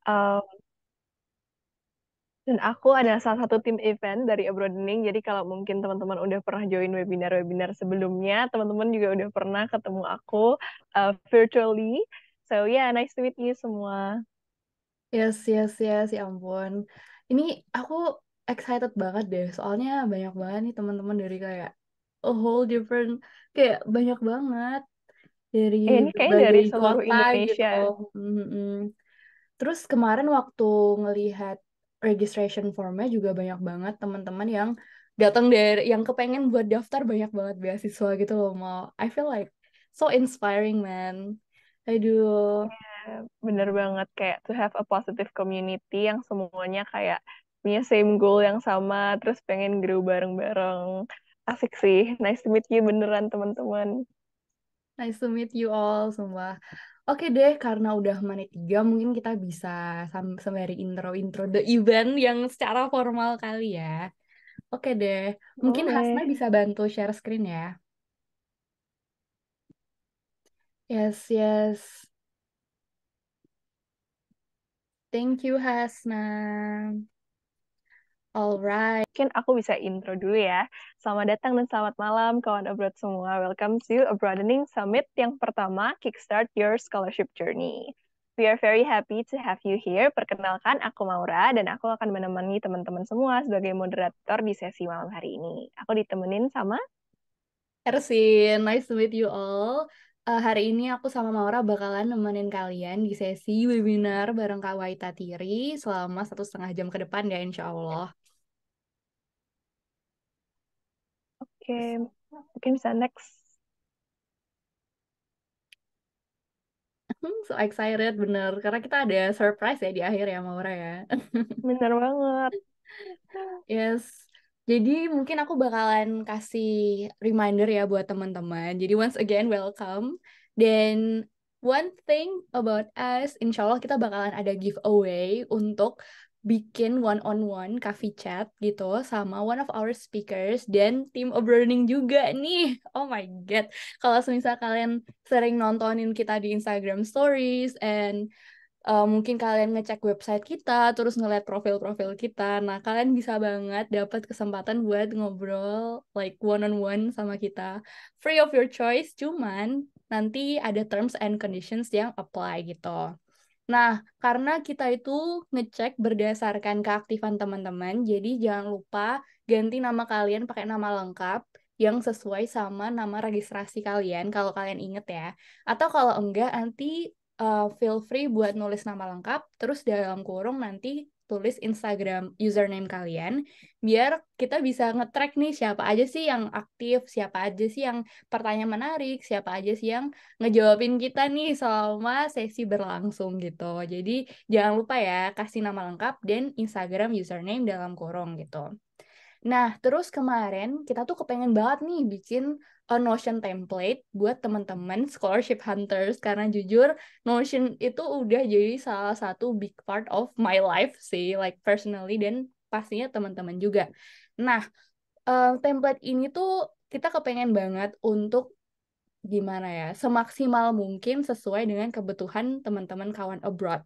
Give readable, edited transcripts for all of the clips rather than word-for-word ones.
Um, dan aku adalah salah satu tim event dari Abroadening. Jadi kalau mungkin teman-teman udah pernah join webinar-webinar sebelumnya, teman-teman juga udah pernah ketemu aku virtually. So yeah, nice to meet you semua. Yes, yes, yes, ya ampun. Ini aku excited banget deh, soalnya banyak banget nih teman-teman dari kayak a whole different, kayak banyak banget dari Ini kayaknya berbagai dari seluruh kota gitu. Indonesia. Mhm. Terus kemarin waktu ngelihat registration formnya juga banyak banget teman-teman yang datang dari, yang kepengen buat daftar banyak banget beasiswa gitu loh, mau. I feel like so inspiring, man. Aduh. Bener banget, kayak to have a positive community yang semuanya kayak punya same goal yang sama, terus pengen grow bareng-bareng. Asik sih, nice to meet you beneran teman-teman. Nice to meet you all semua. Oke deh, karena udah menit 3, mungkin kita bisa sembari intro-intro the event yang secara formal kali ya. Oke deh, mungkin Hasna Boleh. bisa bantu share screen ya. Yes, yes. Thank you, Hasna. Alright. Mungkin aku bisa intro dulu ya. Selamat datang dan selamat malam kawan abroad semua. Welcome to Abroadening Summit yang pertama, Kickstart Your Scholarship Journey. We are very happy to have you here. Perkenalkan, aku Maura dan aku akan menemani teman-teman semua sebagai moderator di sesi malam hari ini. Aku ditemenin sama. Ersin, nice to meet you all. Hari ini aku sama Maura bakalan nemenin kalian di sesi webinar bareng Kak Waita Tiri selama 1,5 jam ke depan ya, insya Allah. Oke, mungkin bisa next. So excited bener, karena kita ada surprise ya di akhir ya Maura ya. Bener banget. Yes, jadi mungkin aku bakalan kasih reminder ya buat teman-teman. Jadi once again welcome. Dan one thing about us, insya Allah kita bakalan ada giveaway untuk bikin one-on-one coffee chat gitu sama one of our speakers dan tim of learning juga nih. Oh my God. Kalau semisal kalian sering nontonin kita di Instagram Stories and mungkin kalian ngecek website kita, terus ngeliat profil-profil kita. Nah, kalian bisa banget dapat kesempatan buat ngobrol like one on one sama kita. Free of your choice, cuman nanti ada terms and conditions yang apply gitu. Nah, karena kita itu ngecek berdasarkan keaktifan teman-teman, jadi jangan lupa ganti nama kalian pakai nama lengkap yang sesuai sama nama registrasi kalian, kalau kalian inget ya. Atau kalau enggak, nanti feel free buat nulis nama lengkap, terus dalam kurung nanti tulis Instagram username kalian, biar kita bisa nge-track nih siapa aja sih yang aktif, siapa aja sih yang pertanyaan menarik, siapa aja sih yang ngejawabin kita nih selama sesi berlangsung gitu. Jadi jangan lupa ya kasih nama lengkap dan Instagram username dalam kurung gitu. Nah, terus kemarin kita tuh kepengen banget nih bikin a Notion template buat teman-teman scholarship hunters, karena jujur Notion itu udah jadi salah satu big part of my life sih, like personally, dan pastinya teman-teman juga. Nah, template ini tuh kita kepengen banget untuk gimana ya, semaksimal mungkin sesuai dengan kebutuhan teman-teman kawan abroad.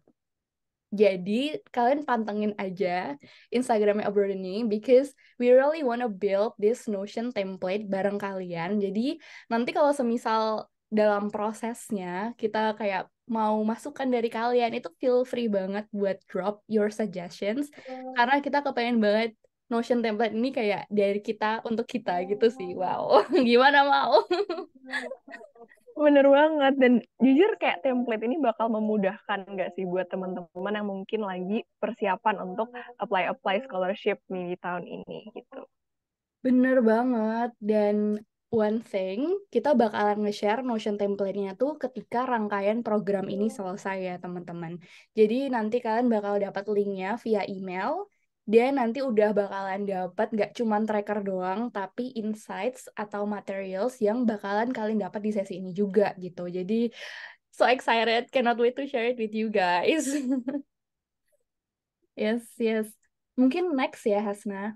Jadi kalian pantengin aja Instagramnya Abroad ini, because we really wanna build this Notion template bareng kalian. Jadi nanti kalau semisal dalam prosesnya kita kayak mau masukan dari kalian, itu feel free banget buat drop your suggestions, karena kita kepengen banget Notion template ini kayak dari kita untuk kita gitu sih. Wow, gimana mau? Bener banget. Dan jujur kayak template ini bakal memudahkan nggak sih buat teman-teman yang mungkin lagi persiapan untuk apply-apply scholarship nih di tahun ini gitu. Bener banget. Dan one thing, kita bakalan nge-share Notion template-nya tuh ketika rangkaian program ini selesai ya teman-teman. Jadi nanti kalian bakal dapat linknya via email. Dan nanti udah bakalan dapat gak cuman tracker doang, tapi insights atau materials yang bakalan kalian dapat di sesi ini juga gitu. Jadi so excited, cannot wait to share it with you guys. Yes, yes. Mungkin next ya Hasna.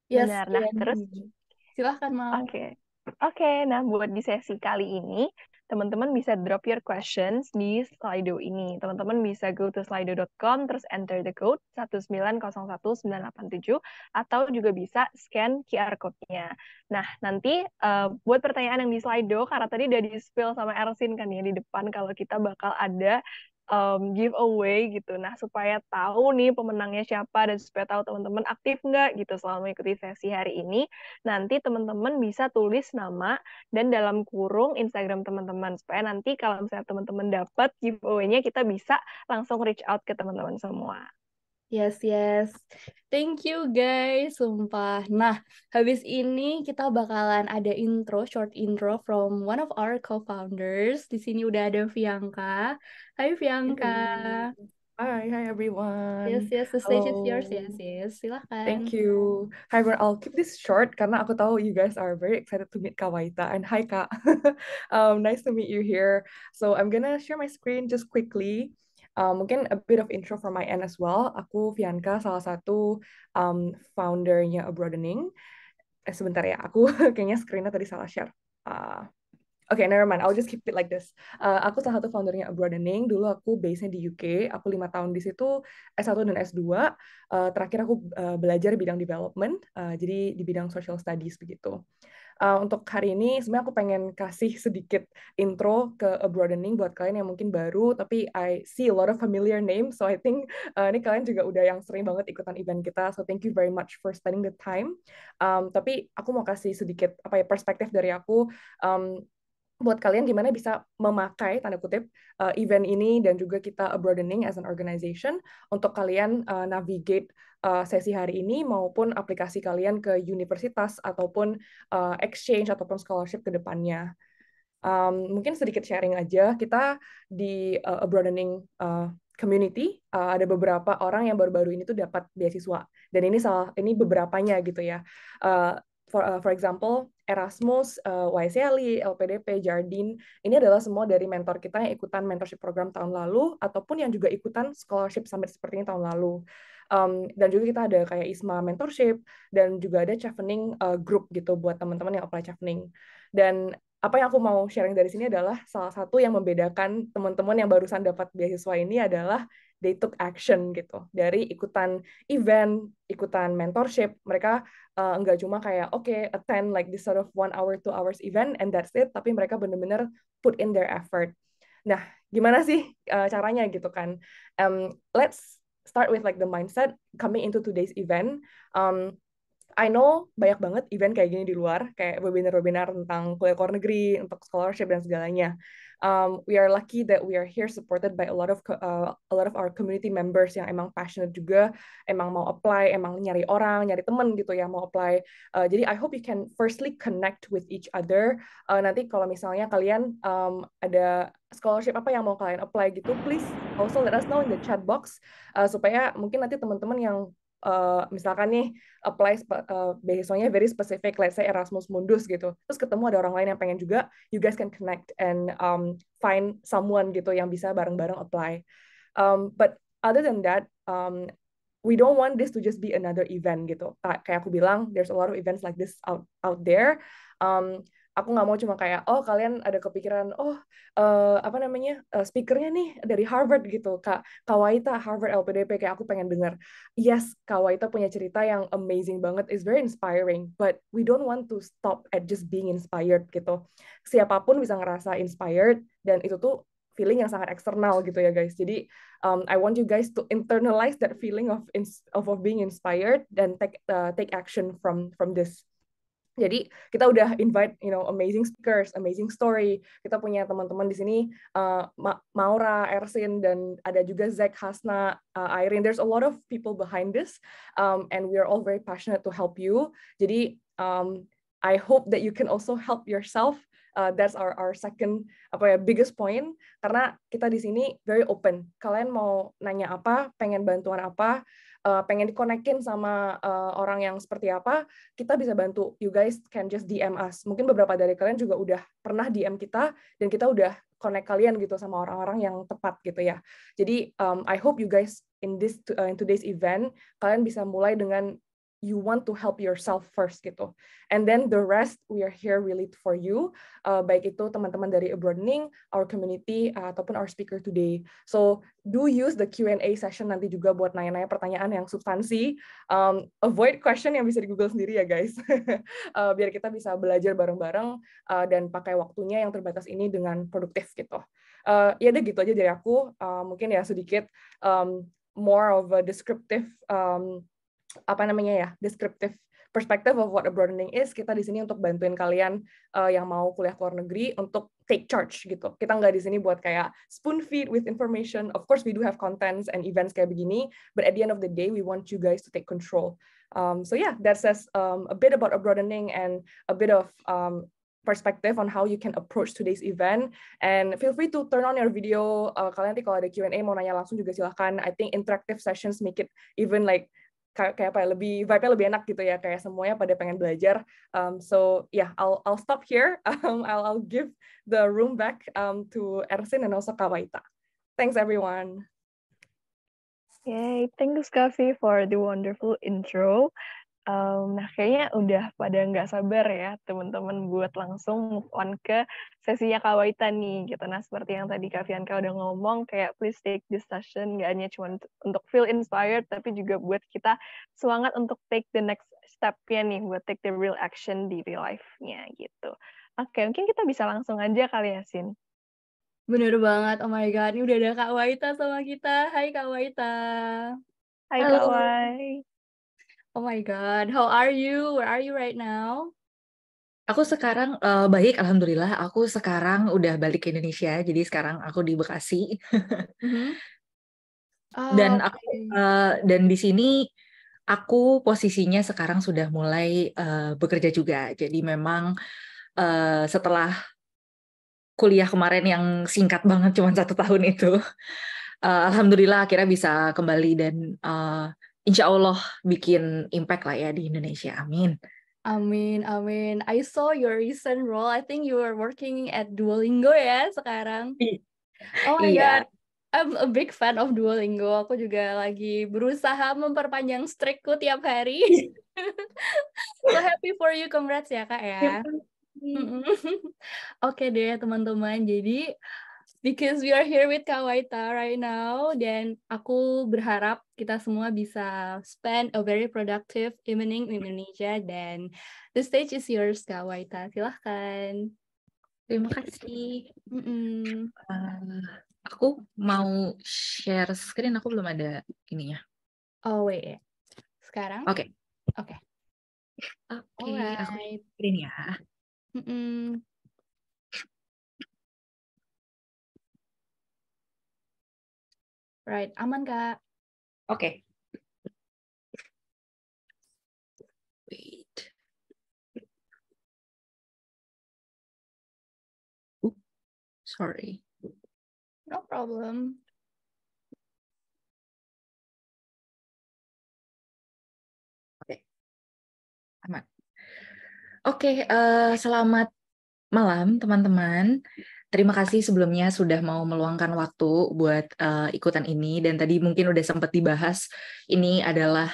Yes, Benar. Nah, terus Jenny. Silahkan mau. oke. Oke, nah buat di sesi kali ini, teman-teman bisa drop your questions di Slido ini. Teman-teman bisa go to slido.com, terus enter the code 1901987, atau juga bisa scan QR code-nya. Nah, nanti buat pertanyaan yang di Slido, karena tadi udah di-spill sama Ersin kan ya di depan, kalau kita bakal ada giveaway gitu. Nah, supaya tahu nih pemenangnya siapa dan supaya tahu teman-teman aktif nggak gitu selama mengikuti sesi hari ini, nanti teman-teman bisa tulis nama dan dalam kurung Instagram teman-teman supaya nanti kalau misalnya teman-teman dapat giveaway-nya kita bisa langsung reach out ke teman-teman semua. Yes, yes. Thank you guys, sumpah. Nah, habis ini kita bakalan ada short intro from one of our co-founders. Di sini udah ada Fianka. Hai Fianka. Hi Yes, everyone. yes, the stage is yours. Yes, Hello. yes. Silakan. Thank you. Hi everyone. I'll keep this short karena aku tahu you guys are very excited to meet Kawaita. And hi Kak. Nice to meet you here. So I'm gonna share my screen just quickly. Mungkin a bit of intro from my end as well. Aku Fianka, salah satu foundernya A Broadening. Sebentar ya, aku kayaknya screen-nya tadi salah share. Oke, never mind. I'll just keep it like this. Aku salah satu foundernya A Broadening. Dulu aku base-nya di UK. Aku 5 tahun di situ, S1 dan S2. Terakhir aku belajar bidang development, jadi di bidang social studies begitu. Untuk hari ini sebenarnya aku pengen kasih sedikit intro ke A Broadening buat kalian yang mungkin baru, tapi I see a lot of familiar names, so I think ini kalian juga udah yang sering banget ikutan event kita, so thank you very much for spending the time. Tapi aku mau kasih sedikit perspektif dari aku. Buat kalian gimana bisa memakai tanda kutip event ini dan juga kita A Broadening as an organization untuk kalian navigate sesi hari ini maupun aplikasi kalian ke universitas ataupun exchange ataupun scholarship ke depannya. Mungkin sedikit sharing aja, kita di A Broadening community ada beberapa orang yang baru-baru ini tuh dapat beasiswa, dan ini beberapanya gitu ya. For example, Erasmus, YSL, LPDP, Jardine, ini adalah semua dari mentor kita yang ikutan mentorship program tahun lalu, ataupun yang juga ikutan scholarship summit seperti ini tahun lalu. Dan juga kita ada kayak ISMA mentorship, dan juga ada Chevening group gitu buat teman-teman yang apply Chevening. Dan apa yang aku mau sharing dari sini adalah salah satu yang membedakan teman-teman yang barusan dapat beasiswa ini adalah they took action gitu. Dari ikutan event, ikutan mentorship, mereka nggak cuma kayak attend like this sort of 1 hour 2 hours event and that's it, tapi mereka benar-benar put in their effort. Nah, gimana sih caranya gitu kan? Let's start with like the mindset coming into today's event. I know banyak banget event kayak gini di luar, kayak webinar-webinar tentang kuliah luar negeri, untuk scholarship dan segalanya. We are lucky that we are here supported by a lot of our community members yang emang passionate juga, emang mau apply, emang nyari orang, nyari temen gitu ya mau apply. Jadi I hope you can firstly connect with each other. Nanti kalau misalnya kalian ada scholarship apa yang mau kalian apply gitu, please also let us know in the chat box supaya mungkin nanti teman-teman yang misalkan nih apply beasiswanya very specific, let's say Erasmus Mundus gitu, terus ketemu ada orang lain yang pengen juga, you guys can connect and find someone gitu yang bisa bareng-bareng apply. But other than that, we don't want this to just be another event gitu. Kayak aku bilang, there's a lot of events like this out there. Aku nggak mau cuma kayak kalian ada kepikiran speakernya nih dari Harvard gitu, Kak Kawaita Harvard LPDP, kayak aku pengen dengar. Yes, Kawaita punya cerita yang amazing banget, is very inspiring, but we don't want to stop at just being inspired gitu. Siapapun bisa ngerasa inspired, dan itu tuh feeling yang sangat eksternal gitu ya guys. Jadi I want you guys to internalize that feeling of being inspired dan take action from this. Jadi kita udah invite amazing speakers, amazing story. Kita punya teman-teman di sini, Maura, Ersin, dan ada juga Zach, Hasna, Irene. There's a lot of people behind this, and we are all very passionate to help you. Jadi I hope that you can also help yourself. That's our second biggest point, karena kita di sini very open. Kalian mau nanya apa, pengen bantuan apa, pengen dikonekin sama orang yang seperti apa, kita bisa bantu. You guys can just DM us. Mungkin beberapa dari kalian juga udah pernah DM kita, dan kita udah connect kalian gitu sama orang-orang yang tepat gitu ya. Jadi I hope you guys in today's event, kalian bisa mulai dengan you want to help yourself first gitu. And then the rest we are here really for you. Baik itu teman-teman dari Abroadening, our community, ataupun our speaker today. So do use the Q&A session nanti juga buat nanya-nanya pertanyaan yang substansi. Avoid question yang bisa di Google sendiri ya guys. Biar kita bisa belajar bareng-bareng dan pakai waktunya yang terbatas ini dengan produktif gitu. Ya udah gitu aja dari aku. Mungkin ya sedikit more of a descriptive descriptive perspective of what Abroadening is. Kita di sini untuk bantuin kalian yang mau kuliah ke luar negeri untuk take charge gitu. Kita nggak di sini buat kayak spoon feed with information. Of course we do have contents and events kayak begini, but at the end of the day we want you guys to take control. So yeah, that says a bit about Abroadening and a bit of perspective on how you can approach today's event. And feel free to turn on your video. Kalian nanti kalau ada Q&A mau nanya langsung juga silahkan. I think interactive sessions make it even like kayak apa ya, lebih vibe-nya lebih enak gitu ya, kayak semuanya pada pengen belajar. So yeah, I'll stop here. I'll give the room back to Ersin and also Kawaita. Thanks everyone. Yay, thanks Kavi for the wonderful intro. Nah, kayaknya udah pada nggak sabar ya teman-teman buat langsung move on ke sesinya Kawaita nih gitu. Nah, seperti yang tadi Kak Fianka udah ngomong, kayak please take this session nggak hanya cuma untuk feel inspired, tapi juga buat kita semangat untuk take the next step-nya nih, buat take the real action di real life-nya gitu. Oke, mungkin kita bisa langsung aja kali ya, Sin. Bener banget, oh my god, ini udah ada Kak Waita sama kita. Hai Kak Waita. Hai Halo. Kak Wai. Oh my god, how are you? Where are you right now? Aku sekarang baik, alhamdulillah. Aku sekarang udah balik ke Indonesia, jadi sekarang aku di Bekasi. Dan Oh, aku dan di sini aku posisinya sekarang sudah mulai bekerja juga. Jadi memang setelah kuliah kemarin yang singkat banget, cuma 1 tahun itu, alhamdulillah akhirnya bisa kembali dan insya Allah bikin impact lah ya di Indonesia. Amin. Amin, amin. I saw your recent role. I think you are working at Duolingo ya sekarang. Oh my Iya. god, I'm a big fan of Duolingo. Aku juga lagi berusaha memperpanjang streakku tiap hari. So happy for you, congrats ya Kak ya. Oke deh teman-teman, jadi because we are here with Kak Waita right now, dan aku berharap kita semua bisa spend a very productive evening in Indonesia, dan the stage is yours Kak Waita, silahkan. Terima kasih. Mm-mm. Aku mau share screen, aku belum ada ininya. Oh wait, sekarang? Oke. Oke. Oke, aku Alright. screen ya. Mm-mm. Right, aman Kak. Oke. Wait. Sorry. No problem. Oke. Aman. Oke, selamat malam teman-teman. Terima kasih sebelumnya sudah mau meluangkan waktu buat ikutan ini, dan tadi mungkin udah sempat dibahas, ini adalah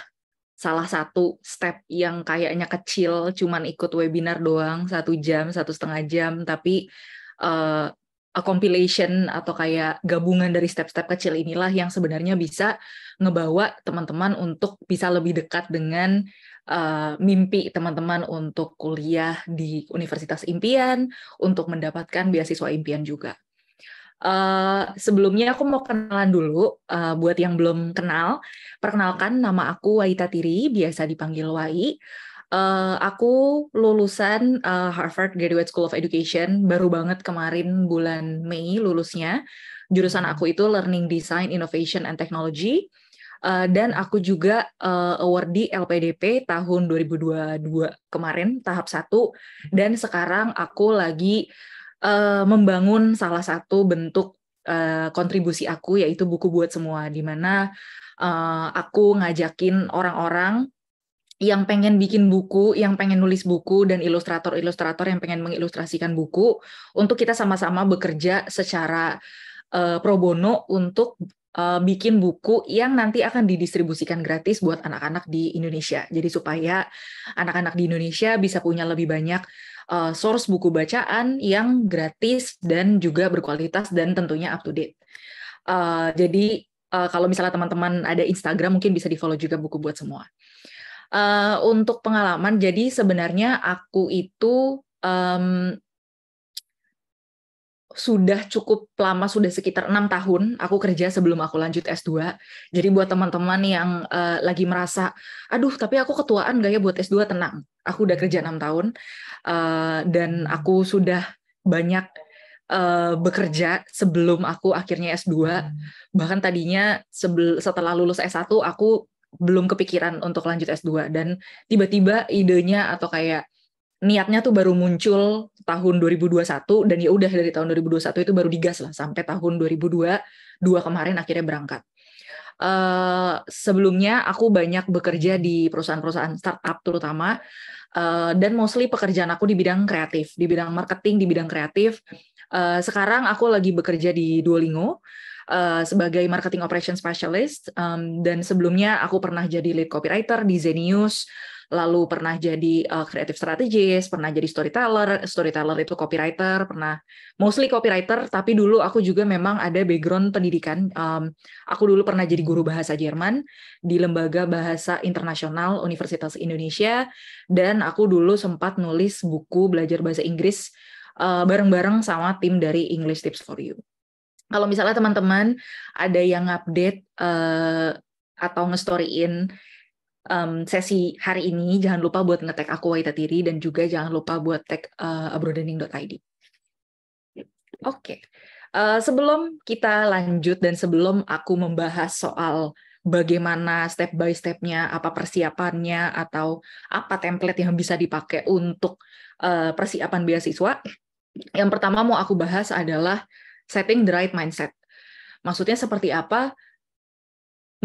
salah satu step yang kayaknya kecil, cuman ikut webinar doang 1 jam, 1,5 jam, tapi a compilation atau kayak gabungan dari step-step kecil inilah yang sebenarnya bisa ngebawa teman-teman untuk bisa lebih dekat dengan mimpi teman-teman untuk kuliah di Universitas Impian, untuk mendapatkan beasiswa impian juga. Sebelumnya aku mau kenalan dulu, buat yang belum kenal, perkenalkan nama aku Waita Tiri, biasa dipanggil Wai. Aku lulusan Harvard Graduate School of Education, baru banget kemarin bulan Mei lulusnya. Jurusan aku itu Learning Design, Innovation, and Technology. Dan aku juga awardee LPDP tahun 2022 kemarin, tahap 1. Dan sekarang aku lagi membangun salah satu bentuk kontribusi aku, yaitu buku buat semua, di mana aku ngajakin orang-orang yang pengen bikin buku, yang pengen nulis buku, dan ilustrator-ilustrator yang pengen mengilustrasikan buku, untuk kita sama-sama bekerja secara pro bono untuk bikin buku yang nanti akan didistribusikan gratis buat anak-anak di Indonesia. Jadi supaya anak-anak di Indonesia bisa punya lebih banyak source buku bacaan yang gratis dan juga berkualitas dan tentunya up to date. Jadi kalau misalnya teman-teman ada Instagram, mungkin bisa di-follow juga Buku Buat Semua. Untuk pengalaman, jadi sebenarnya aku itu sudah cukup lama, sudah sekitar 6 tahun aku kerja sebelum aku lanjut S2. Jadi buat teman-teman yang lagi merasa, aduh tapi aku ketuaan gak ya buat S2, tenang. Aku udah kerja 6 tahun dan aku sudah banyak bekerja sebelum aku akhirnya S2. Bahkan tadinya setelah lulus S1 aku belum kepikiran untuk lanjut S2. Dan tiba-tiba idenya atau kayak niatnya tuh baru muncul tahun 2021 dan ya udah dari tahun 2021 itu baru digas lah sampai tahun 2022 kemarin akhirnya berangkat. Sebelumnya aku banyak bekerja di perusahaan-perusahaan startup terutama dan mostly pekerjaan aku di bidang kreatif, di bidang marketing, di bidang kreatif. Sekarang aku lagi bekerja di Duolingo sebagai marketing operation specialist, dan sebelumnya aku pernah jadi lead copywriter di Zenius, lalu pernah jadi creative strategist, pernah jadi storyteller itu copywriter, pernah mostly copywriter, tapi dulu aku juga memang ada background pendidikan. Aku dulu pernah jadi guru bahasa Jerman di Lembaga Bahasa Internasional Universitas Indonesia, dan aku dulu sempat nulis buku belajar bahasa Inggris bareng-bareng sama tim dari English Tips for You. Kalau misalnya teman-teman ada yang update atau nge-storyin sesi hari ini, jangan lupa buat nge-tag aku Waita Tiri, dan juga jangan lupa buat tag abroadening.id. Oke. Sebelum kita lanjut dan sebelum aku membahas soal bagaimana step by step-nya, apa persiapannya, atau apa template yang bisa dipakai untuk persiapan beasiswa, yang pertama mau aku bahas adalah setting the right mindset. Maksudnya seperti apa?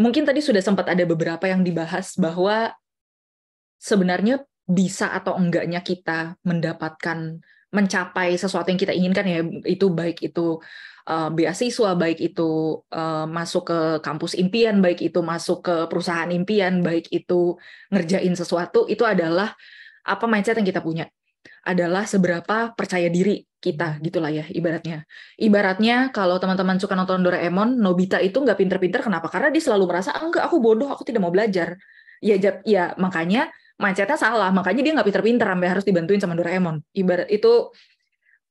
Mungkin tadi sudah sempat ada beberapa yang dibahas bahwa sebenarnya bisa atau enggaknya kita mencapai sesuatu yang kita inginkan, ya, itu baik itu beasiswa, baik itu masuk ke kampus impian, baik itu masuk ke perusahaan impian, baik itu ngerjain sesuatu, itu adalah apa mindset yang kita punya, adalah seberapa percaya diri kita, gitulah ya ibaratnya. Ibaratnya kalau teman-teman suka nonton Doraemon, Nobita itu nggak pinter-pinter, kenapa? Karena dia selalu merasa, enggak, aku bodoh, aku tidak mau belajar. Ya makanya mindsetnya salah, makanya dia nggak pinter-pinter sampai harus dibantuin sama Doraemon. Ibarat itu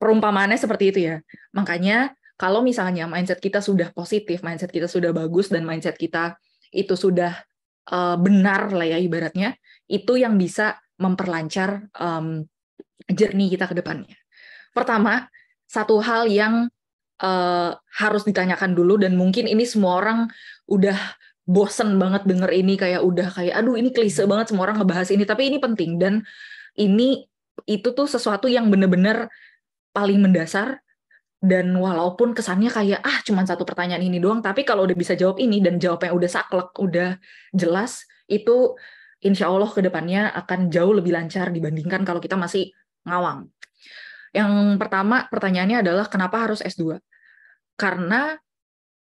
perumpamaannya seperti itu ya. Makanya kalau misalnya mindset kita sudah positif, mindset kita sudah bagus, dan mindset kita itu sudah benar lah ya ibaratnya, itu yang bisa memperlancar journey kita ke depannya. Pertama, satu hal yang harus ditanyakan dulu, dan mungkin ini semua orang udah bosen banget denger ini, kayak aduh ini klise banget semua orang ngebahas ini, tapi ini penting, dan itu tuh sesuatu yang bener-bener paling mendasar, dan walaupun kesannya kayak cuman satu pertanyaan ini doang, tapi kalau udah bisa jawab ini dan jawabnya udah saklek, udah jelas, itu insya Allah ke depannya akan jauh lebih lancar dibandingkan kalau kita masih ngawang. Yang pertama pertanyaannya adalah kenapa harus S2? Karena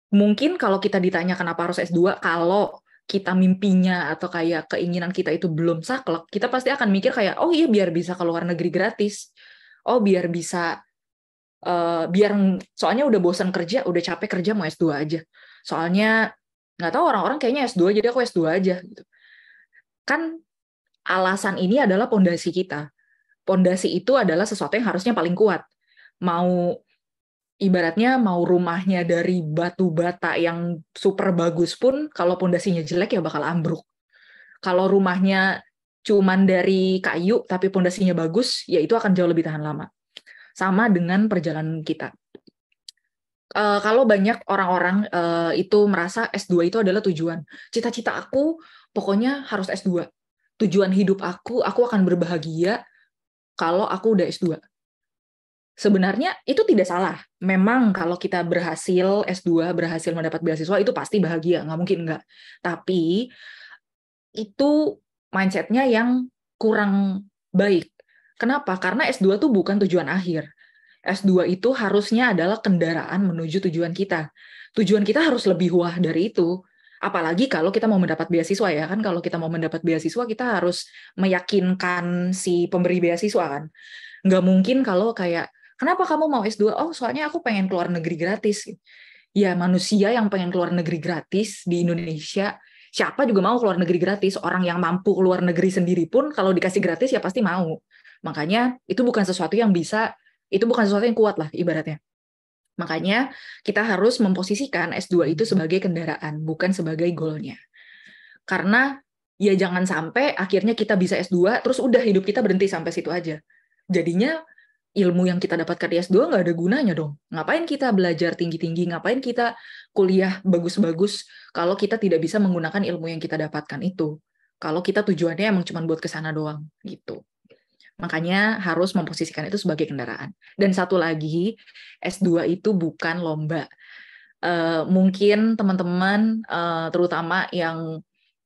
mungkin kalau kita ditanya kenapa harus S2, kalau kita mimpinya atau kayak keinginan kita itu belum saklek, kita pasti akan mikir kayak, oh iya biar bisa ke luar negeri gratis. Oh biar bisa, soalnya udah bosan kerja, udah capek kerja, mau S2 aja. Soalnya nggak tahu orang-orang kayaknya S2 jadi aku S2 aja. Gitu. Kan alasan ini adalah pondasi kita. Pondasi itu adalah sesuatu yang harusnya paling kuat. Ibaratnya mau rumahnya dari batu bata yang super bagus pun, kalau pondasinya jelek ya bakal ambruk. Kalau rumahnya cuman dari kayu tapi pondasinya bagus, ya itu akan jauh lebih tahan lama. Sama dengan perjalanan kita. Kalau banyak orang-orang itu merasa S2 itu adalah tujuan. Cita-cita aku pokoknya harus S2. Tujuan hidup aku akan berbahagia kalau aku udah S2. Sebenarnya itu tidak salah. Memang kalau kita berhasil S2, berhasil mendapat beasiswa, itu pasti bahagia, nggak mungkin nggak. Tapi itu mindset-nya yang kurang baik. Kenapa? Karena S2 tuh bukan tujuan akhir. S2 itu harusnya adalah kendaraan menuju tujuan kita. Tujuan kita harus lebih wah dari itu. Apalagi kalau kita mau mendapat beasiswa ya kan, kalau kita mau mendapat beasiswa kita harus meyakinkan si pemberi beasiswa kan. Nggak mungkin kalau kayak, kenapa kamu mau S2? Oh, soalnya aku pengen keluar negeri gratis. Ya, manusia yang pengen keluar negeri gratis di Indonesia, siapa juga mau keluar negeri gratis. Orang yang mampu keluar negeri sendiri pun kalau dikasih gratis ya pasti mau. Makanya itu bukan sesuatu yang kuat lah ibaratnya. Makanya kita harus memposisikan S2 itu sebagai kendaraan, bukan sebagai goalnya. Karena ya jangan sampai akhirnya kita bisa S2, terus udah hidup kita berhenti sampai situ aja. Jadinya ilmu yang kita dapatkan di S2 nggak ada gunanya dong. Ngapain kita belajar tinggi-tinggi, ngapain kita kuliah bagus-bagus kalau kita tidak bisa menggunakan ilmu yang kita dapatkan itu. Kalau kita tujuannya emang cuma buat ke sana doang, gitu. Makanya harus memposisikan itu sebagai kendaraan. Dan satu lagi, S2 itu bukan lomba. Mungkin teman-teman, terutama yang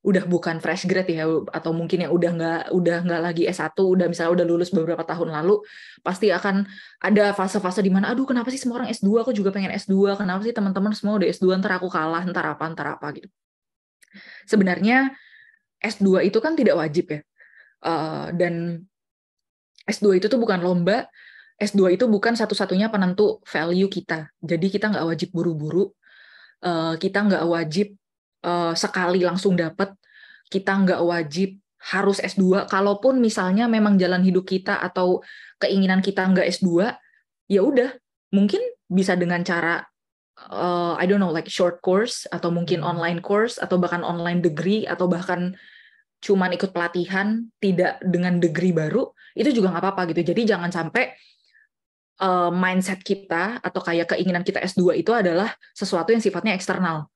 udah bukan fresh grad ya, atau mungkin yang udah nggak lagi S1, misalnya udah lulus beberapa tahun lalu, pasti akan ada fase-fase di mana, aduh kenapa sih semua orang S2, aku juga pengen S2, kenapa sih teman-teman semua udah S2, ntar aku kalah, ntar apa gitu. Sebenarnya S2 itu kan tidak wajib ya, dan S2 itu tuh bukan lomba, S2 itu bukan satu-satunya penentu value kita. Jadi kita nggak wajib buru-buru, kita nggak wajib sekali langsung dapat, kita nggak wajib harus S2. Kalaupun misalnya memang jalan hidup kita atau keinginan kita nggak S2, ya udah, mungkin bisa dengan cara, I don't know, like short course, atau mungkin online course, atau bahkan online degree, atau bahkan cuman ikut pelatihan, tidak dengan degree baru, itu juga nggak apa-apa gitu. Jadi jangan sampai mindset kita atau kayak keinginan kita S2 itu adalah sesuatu yang sifatnya eksternal.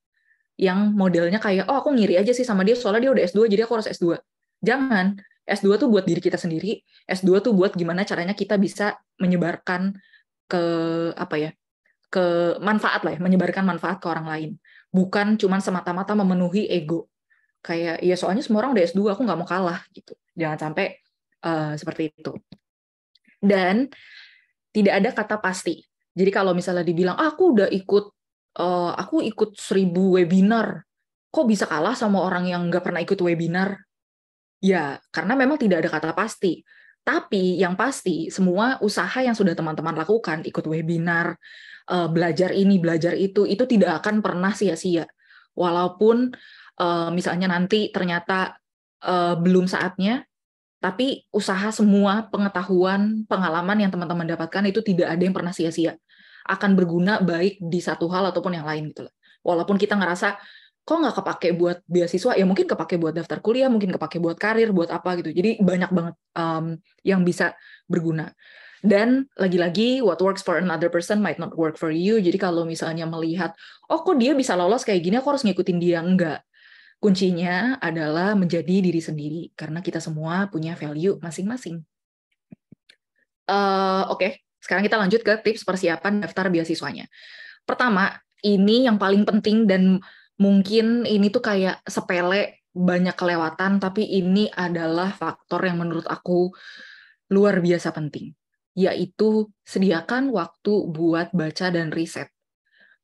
Yang modelnya kayak, oh aku ngiri aja sih sama dia, soalnya dia udah S2, jadi aku harus S2. Jangan. S2 tuh buat diri kita sendiri, S2 tuh buat gimana caranya kita bisa menyebarkan ke manfaat lah ya, menyebarkan manfaat ke orang lain. Bukan cuman semata-mata memenuhi ego. Kayak, ya soalnya semua orang udah S2, aku nggak mau kalah, gitu. Jangan sampai seperti itu. Dan tidak ada kata pasti. Jadi kalau misalnya dibilang, aku ikut 1000 webinar, kok bisa kalah sama orang yang nggak pernah ikut webinar? Ya, karena memang tidak ada kata pasti. Tapi yang pasti, semua usaha yang sudah teman-teman lakukan, ikut webinar, belajar ini, belajar itu tidak akan pernah sia-sia. Walaupun misalnya nanti ternyata belum saatnya, tapi usaha semua pengetahuan, pengalaman yang teman-teman dapatkan itu tidak ada yang pernah sia-sia. Akan berguna baik di satu hal ataupun yang lain gitu. Walaupun kita ngerasa, kok nggak kepake buat beasiswa, ya mungkin kepake buat daftar kuliah, mungkin kepake buat karir, buat apa gitu. Jadi banyak banget yang bisa berguna. Dan lagi-lagi, what works for another person might not work for you. Jadi kalau misalnya melihat, oh kok dia bisa lolos kayak gini, aku harus ngikutin dia. Enggak. Kuncinya adalah menjadi diri sendiri, karena kita semua punya value masing-masing. Oke, sekarang kita lanjut ke tips persiapan daftar beasiswanya. Pertama, ini yang paling penting dan mungkin ini tuh kayak sepele, banyak kelewatan, tapi ini adalah faktor yang menurut aku luar biasa penting, yaitu sediakan waktu buat baca dan riset.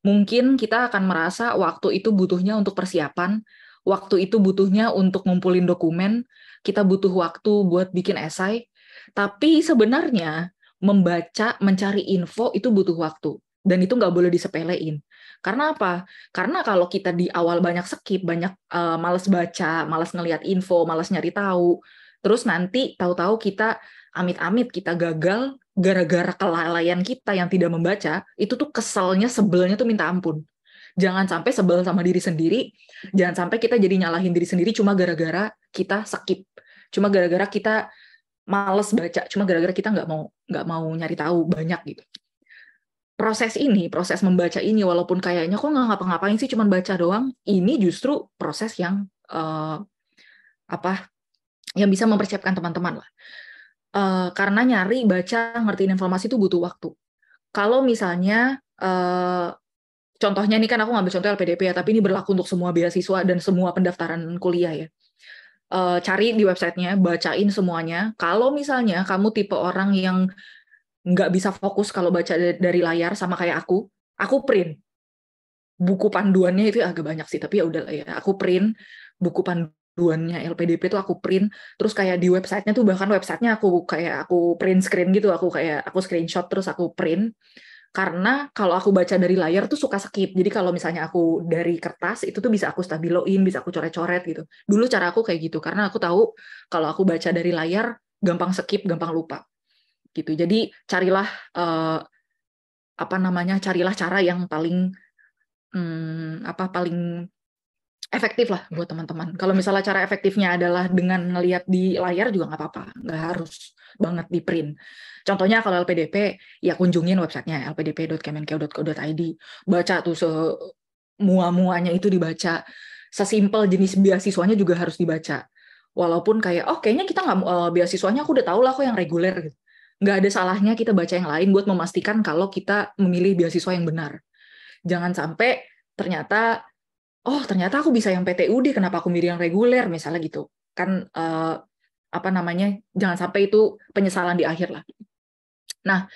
Mungkin kita akan merasa waktu itu butuhnya untuk persiapan, waktu itu butuhnya untuk ngumpulin dokumen, kita butuh waktu buat bikin esai, tapi sebenarnya membaca, mencari info itu butuh waktu, dan itu nggak boleh disepelein. Karena apa? Karena kalau kita di awal banyak skip, banyak malas baca, malas ngelihat info, malas nyari tahu, terus nanti tahu-tahu kita amit-amit kita gagal gara-gara kelalaian kita yang tidak membaca, itu tuh keselnya, sebelnya tuh minta ampun. Jangan sampai sebel sama diri sendiri, jangan sampai kita jadi nyalahin diri sendiri cuma gara-gara kita skip, cuma gara-gara kita males baca, cuma gara-gara kita nggak mau nyari tahu banyak gitu. Proses membaca ini, walaupun kayaknya kok nggak ngapa-ngapain sih, cuma baca doang, ini justru proses yang yang bisa mempersiapkan teman-teman lah. Karena nyari, baca, ngertiin informasi itu butuh waktu. Kalau misalnya contohnya ini kan aku ngambil contoh LPDP ya, tapi ini berlaku untuk semua beasiswa dan semua pendaftaran kuliah ya. Cari di websitenya, bacain semuanya. Kalau misalnya kamu tipe orang yang nggak bisa fokus kalau baca dari layar sama kayak aku print. Buku panduannya itu agak banyak sih, tapi ya udah lah ya. Aku print buku panduannya LPDP itu aku print, terus kayak di websitenya tuh bahkan websitenya aku print screen gitu, aku screenshot terus aku print. Karena kalau aku baca dari layar tuh suka skip. Jadi kalau misalnya aku dari kertas itu tuh bisa aku stabiloin, bisa aku coret-coret gitu. Dulu cara aku kayak gitu karena aku tahu kalau aku baca dari layar gampang skip, gampang lupa gitu. Jadi carilah carilah cara yang paling paling efektif lah buat teman-teman. Kalau misalnya cara efektifnya adalah dengan ngelihat di layar juga nggak apa-apa, nggak harus banget di print. Contohnya kalau LPDP, ya kunjungin websitenya lpdp.kemenkeu.go.id, baca tuh semua-muanya itu dibaca, sesimpel jenis beasiswanya juga harus dibaca. Walaupun kayak, kayaknya kita nggak beasiswanya aku udah tahu lah kok yang reguler gitu. Nggak ada salahnya kita baca yang lain buat memastikan kalau kita memilih beasiswa yang benar. Jangan sampai ternyata aku bisa yang PTUD, kenapa aku milih yang reguler misalnya gitu. Kan jangan sampai itu penyesalan di akhir lah. Nah,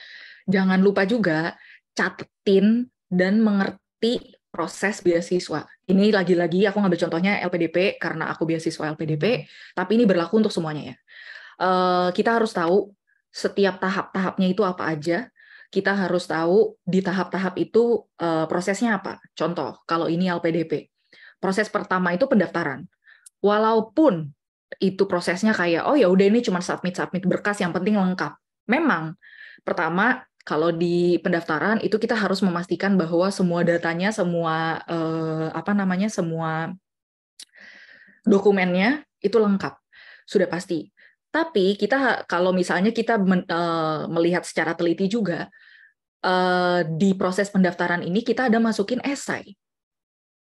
jangan lupa juga catetin dan mengerti proses beasiswa. Ini lagi-lagi aku ngambil contohnya LPDP karena aku beasiswa LPDP, tapi ini berlaku untuk semuanya ya. Kita harus tahu setiap tahap-tahapnya itu apa aja. Kita harus tahu di tahap-tahap itu prosesnya apa. Contoh, kalau ini LPDP. Proses pertama itu pendaftaran. Walaupun itu prosesnya kayak, ya udah ini cuma submit berkas, yang penting lengkap. Memang, pertama, kalau di pendaftaran itu kita harus memastikan bahwa semua datanya, semua semua dokumennya itu lengkap. Sudah pasti. Tapi kalau misalnya kita melihat secara teliti juga, di proses pendaftaran ini kita ada masukin esai.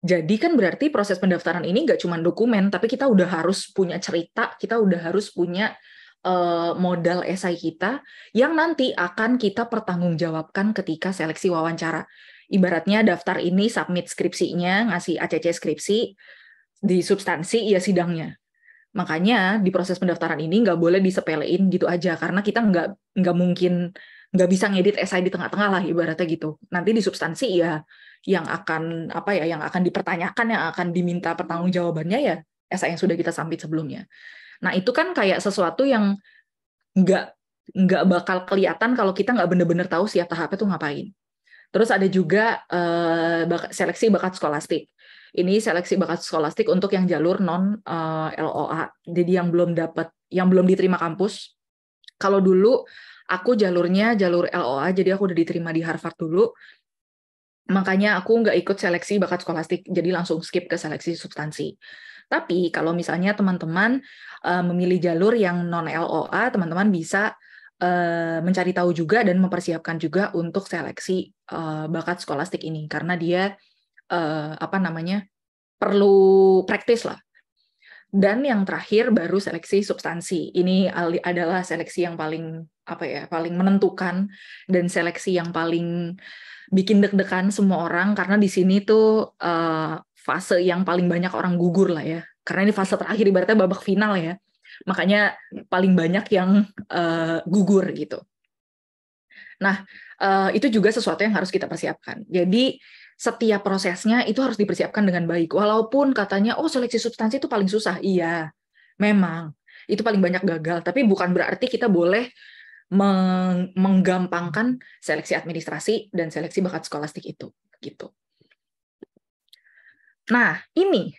Jadi kan berarti proses pendaftaran ini nggak cuma dokumen, tapi kita udah harus punya cerita, kita udah harus punya modal esai kita yang nanti akan kita pertanggungjawabkan ketika seleksi wawancara. Ibaratnya daftar ini submit skripsinya, ngasih ACC skripsi, di substansi ya sidangnya. Makanya di proses pendaftaran ini nggak boleh disepelein gitu aja, karena kita nggak mungkin nggak bisa ngedit esai di tengah-tengah lah ibaratnya gitu. Nanti di substansi ya yang akan dipertanyakan, yang akan diminta pertanggungjawabannya ya esai yang sudah kita submit sebelumnya. Nah itu kan kayak sesuatu yang nggak bakal kelihatan kalau kita nggak bener-bener tahu setiap tahapnya tuh ngapain. Terus ada juga seleksi bakat skolastik. Ini seleksi bakat skolastik untuk yang jalur non LOA. Jadi yang belum diterima kampus. Kalau dulu aku jalurnya jalur LOA, jadi aku udah diterima di Harvard dulu. Makanya aku nggak ikut seleksi bakat skolastik, jadi langsung skip ke seleksi substansi. Tapi kalau misalnya teman-teman memilih jalur yang non LOA, teman-teman bisa mencari tahu juga dan mempersiapkan juga untuk seleksi bakat skolastik ini, karena dia perlu praktis lah. Dan yang terakhir baru seleksi substansi. Ini adalah seleksi yang paling menentukan dan seleksi yang paling bikin deg-degan semua orang, karena di sini tuh fase yang paling banyak orang gugur lah ya. Karena ini fase terakhir, ibaratnya babak final ya. Makanya paling banyak yang gugur gitu. Nah, itu juga sesuatu yang harus kita persiapkan. Jadi setiap prosesnya itu harus dipersiapkan dengan baik. Walaupun katanya, seleksi substansi itu paling susah. Iya, memang. Itu paling banyak gagal. Tapi bukan berarti kita boleh menggampangkan seleksi administrasi dan seleksi bakat skolastik itu. Gitu. Nah, ini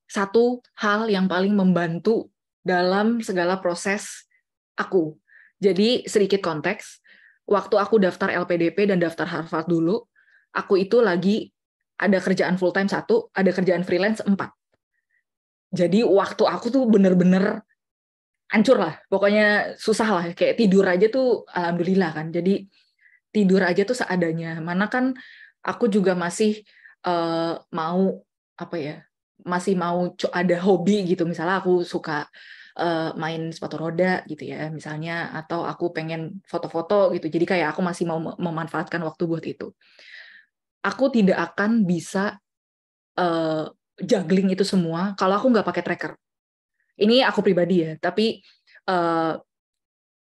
satu hal yang paling membantu dalam segala proses aku. Jadi sedikit konteks, waktu aku daftar LPDP dan daftar Harvard dulu, aku itu lagi ada kerjaan full time 1, ada kerjaan freelance 4. Jadi waktu aku tuh bener-bener hancur lah, pokoknya susah lah, kayak tidur aja tuh alhamdulillah kan. Jadi tidur aja tuh seadanya. Mana kan aku juga masih masih mau ada hobi gitu. Misalnya aku suka main sepatu roda gitu ya misalnya, atau aku pengen foto-foto gitu. Jadi kayak aku masih mau memanfaatkan waktu buat itu. Aku tidak akan bisa juggling itu semua kalau aku nggak pakai tracker. Ini aku pribadi ya, tapi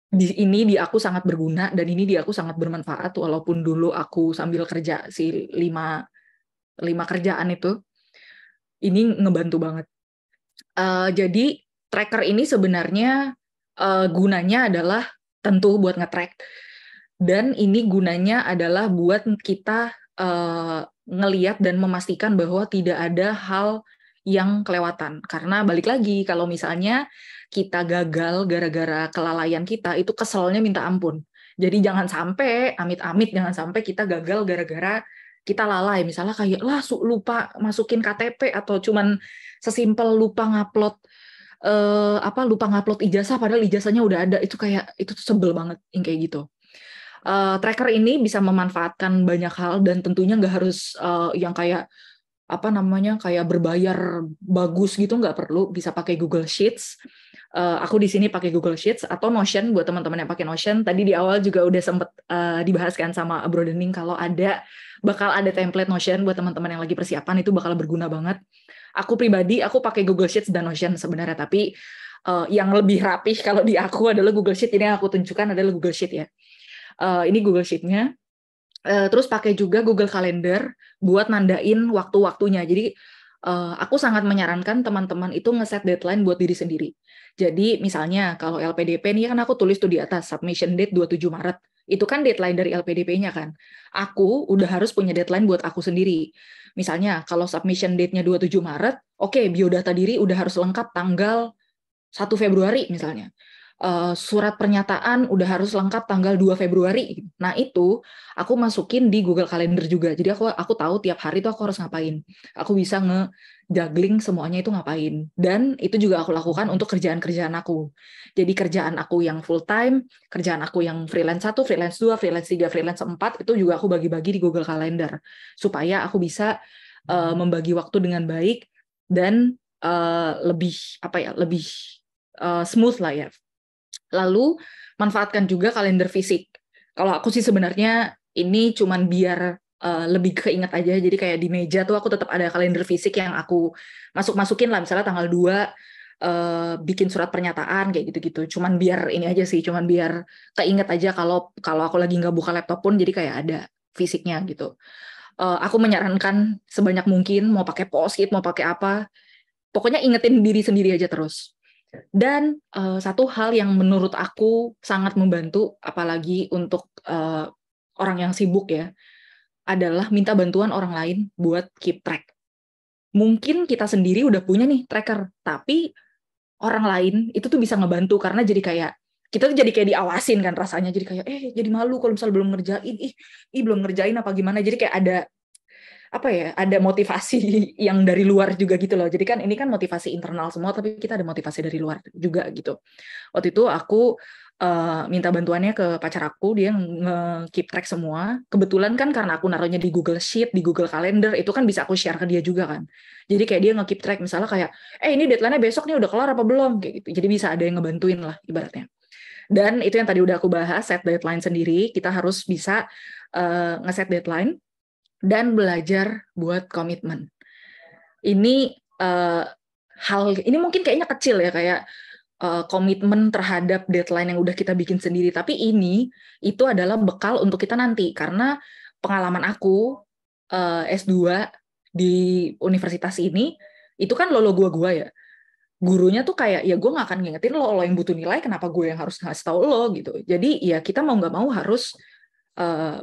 di aku sangat berguna dan ini di aku sangat bermanfaat walaupun dulu aku sambil kerja si 5 kerjaan itu, ini ngebantu banget. Jadi tracker ini sebenarnya gunanya adalah tentu buat nge-track, dan ini gunanya adalah buat kita ngeliat dan memastikan bahwa tidak ada hal yang kelewatan. Karena balik lagi, kalau misalnya kita gagal gara-gara kelalaian kita, itu keselnya minta ampun. Jadi jangan sampai, amit-amit jangan sampai kita gagal gara-gara kita lalai. Misalnya kayak lupa masukin KTP, atau cuman sesimpel lupa ngupload lupa ngupload ijazah padahal ijazahnya udah ada. Itu tuh sebel banget yang kayak gitu. Tracker ini bisa memanfaatkan banyak hal dan tentunya nggak harus yang kayak kayak berbayar bagus gitu, nggak perlu, bisa pakai Google Sheets. Aku di sini pakai Google Sheets atau Notion buat teman-teman yang pakai Notion. Tadi di awal juga udah sempet dibahaskan sama Broadening kalau bakal ada template Notion buat teman-teman yang lagi persiapan, itu bakal berguna banget. Aku pribadi, aku pakai Google Sheets dan Notion sebenarnya, tapi yang lebih rapih kalau di aku adalah Google Sheet. Ini yang aku tunjukkan adalah Google Sheet ya. Ini Google Sheet-nya. Terus pakai juga Google Calendar buat nandain waktu-waktunya. Jadi aku sangat menyarankan teman-teman itu ngeset deadline buat diri sendiri. Jadi misalnya kalau LPDP nih kan aku tulis tuh di atas submission date 27 Maret. Itu kan deadline dari LPDP-nya kan. Aku udah harus punya deadline buat aku sendiri. Misalnya kalau submission date-nya 27 Maret, oke, biodata diri udah harus lengkap tanggal 1 Februari misalnya. Surat pernyataan udah harus lengkap tanggal 2 Februari. Nah, itu aku masukin di Google Calendar juga. Jadi aku tahu tiap hari itu aku harus ngapain. Aku bisa nge-juggling semuanya itu ngapain. Dan itu juga aku lakukan untuk kerjaan-kerjaan aku. Jadi kerjaan aku yang full time, kerjaan aku yang freelance 1, freelance 2, freelance 3, freelance 4, itu juga aku bagi-bagi di Google Calendar. Supaya aku bisa membagi waktu dengan baik dan lebih smooth lah ya. Lalu manfaatkan juga kalender fisik. Kalau aku sih sebenarnya ini cuman biar lebih keinget aja. Jadi kayak di meja tuh aku tetap ada kalender fisik yang aku masukin lah, misalnya tanggal 2 bikin surat pernyataan kayak gitu-gitu. Cuman biar ini aja sih, cuman biar keinget aja kalau aku lagi nggak buka laptop pun jadi kayak ada fisiknya gitu. Aku menyarankan sebanyak mungkin mau pakai post-it, mau pakai apa, pokoknya ingetin diri sendiri aja terus. Dan satu hal yang menurut aku sangat membantu, apalagi untuk orang yang sibuk ya, adalah minta bantuan orang lain buat keep track. Mungkin kita sendiri udah punya nih tracker, tapi orang lain itu tuh bisa ngebantu, karena jadi kayak kita tuh jadi kayak diawasin kan rasanya, jadi kayak jadi malu kalau misalnya belum ngerjain, belum ngerjain apa gimana, jadi kayak ada motivasi yang dari luar juga gitu loh. Jadi kan ini kan motivasi internal semua, tapi kita ada motivasi dari luar juga gitu. Waktu itu aku minta bantuannya ke pacar aku, dia nge-keep track semua. Kebetulan kan karena aku naruhnya di Google Sheet, di Google Calendar, itu kan bisa aku share ke dia juga kan. Jadi kayak dia nge-keep track, misalnya kayak, ini deadline-nya besok nih udah kelar apa belum? Kayak gitu. Jadi bisa ada yang ngebantuin lah ibaratnya. Dan itu yang tadi udah aku bahas, set deadline sendiri. Kita harus bisa nge-set deadline dan belajar buat komitmen. Ini ini mungkin kayaknya kecil ya, kayak komitmen terhadap deadline yang udah kita bikin sendiri, tapi itu adalah bekal untuk kita nanti, karena pengalaman aku S2 di universitas ini, itu kan lo gua ya, gurunya tuh kayak, ya gue gak akan ngingetin lo yang butuh nilai, kenapa gue yang harus ngasih tahu lo gitu. Jadi ya kita mau nggak mau harus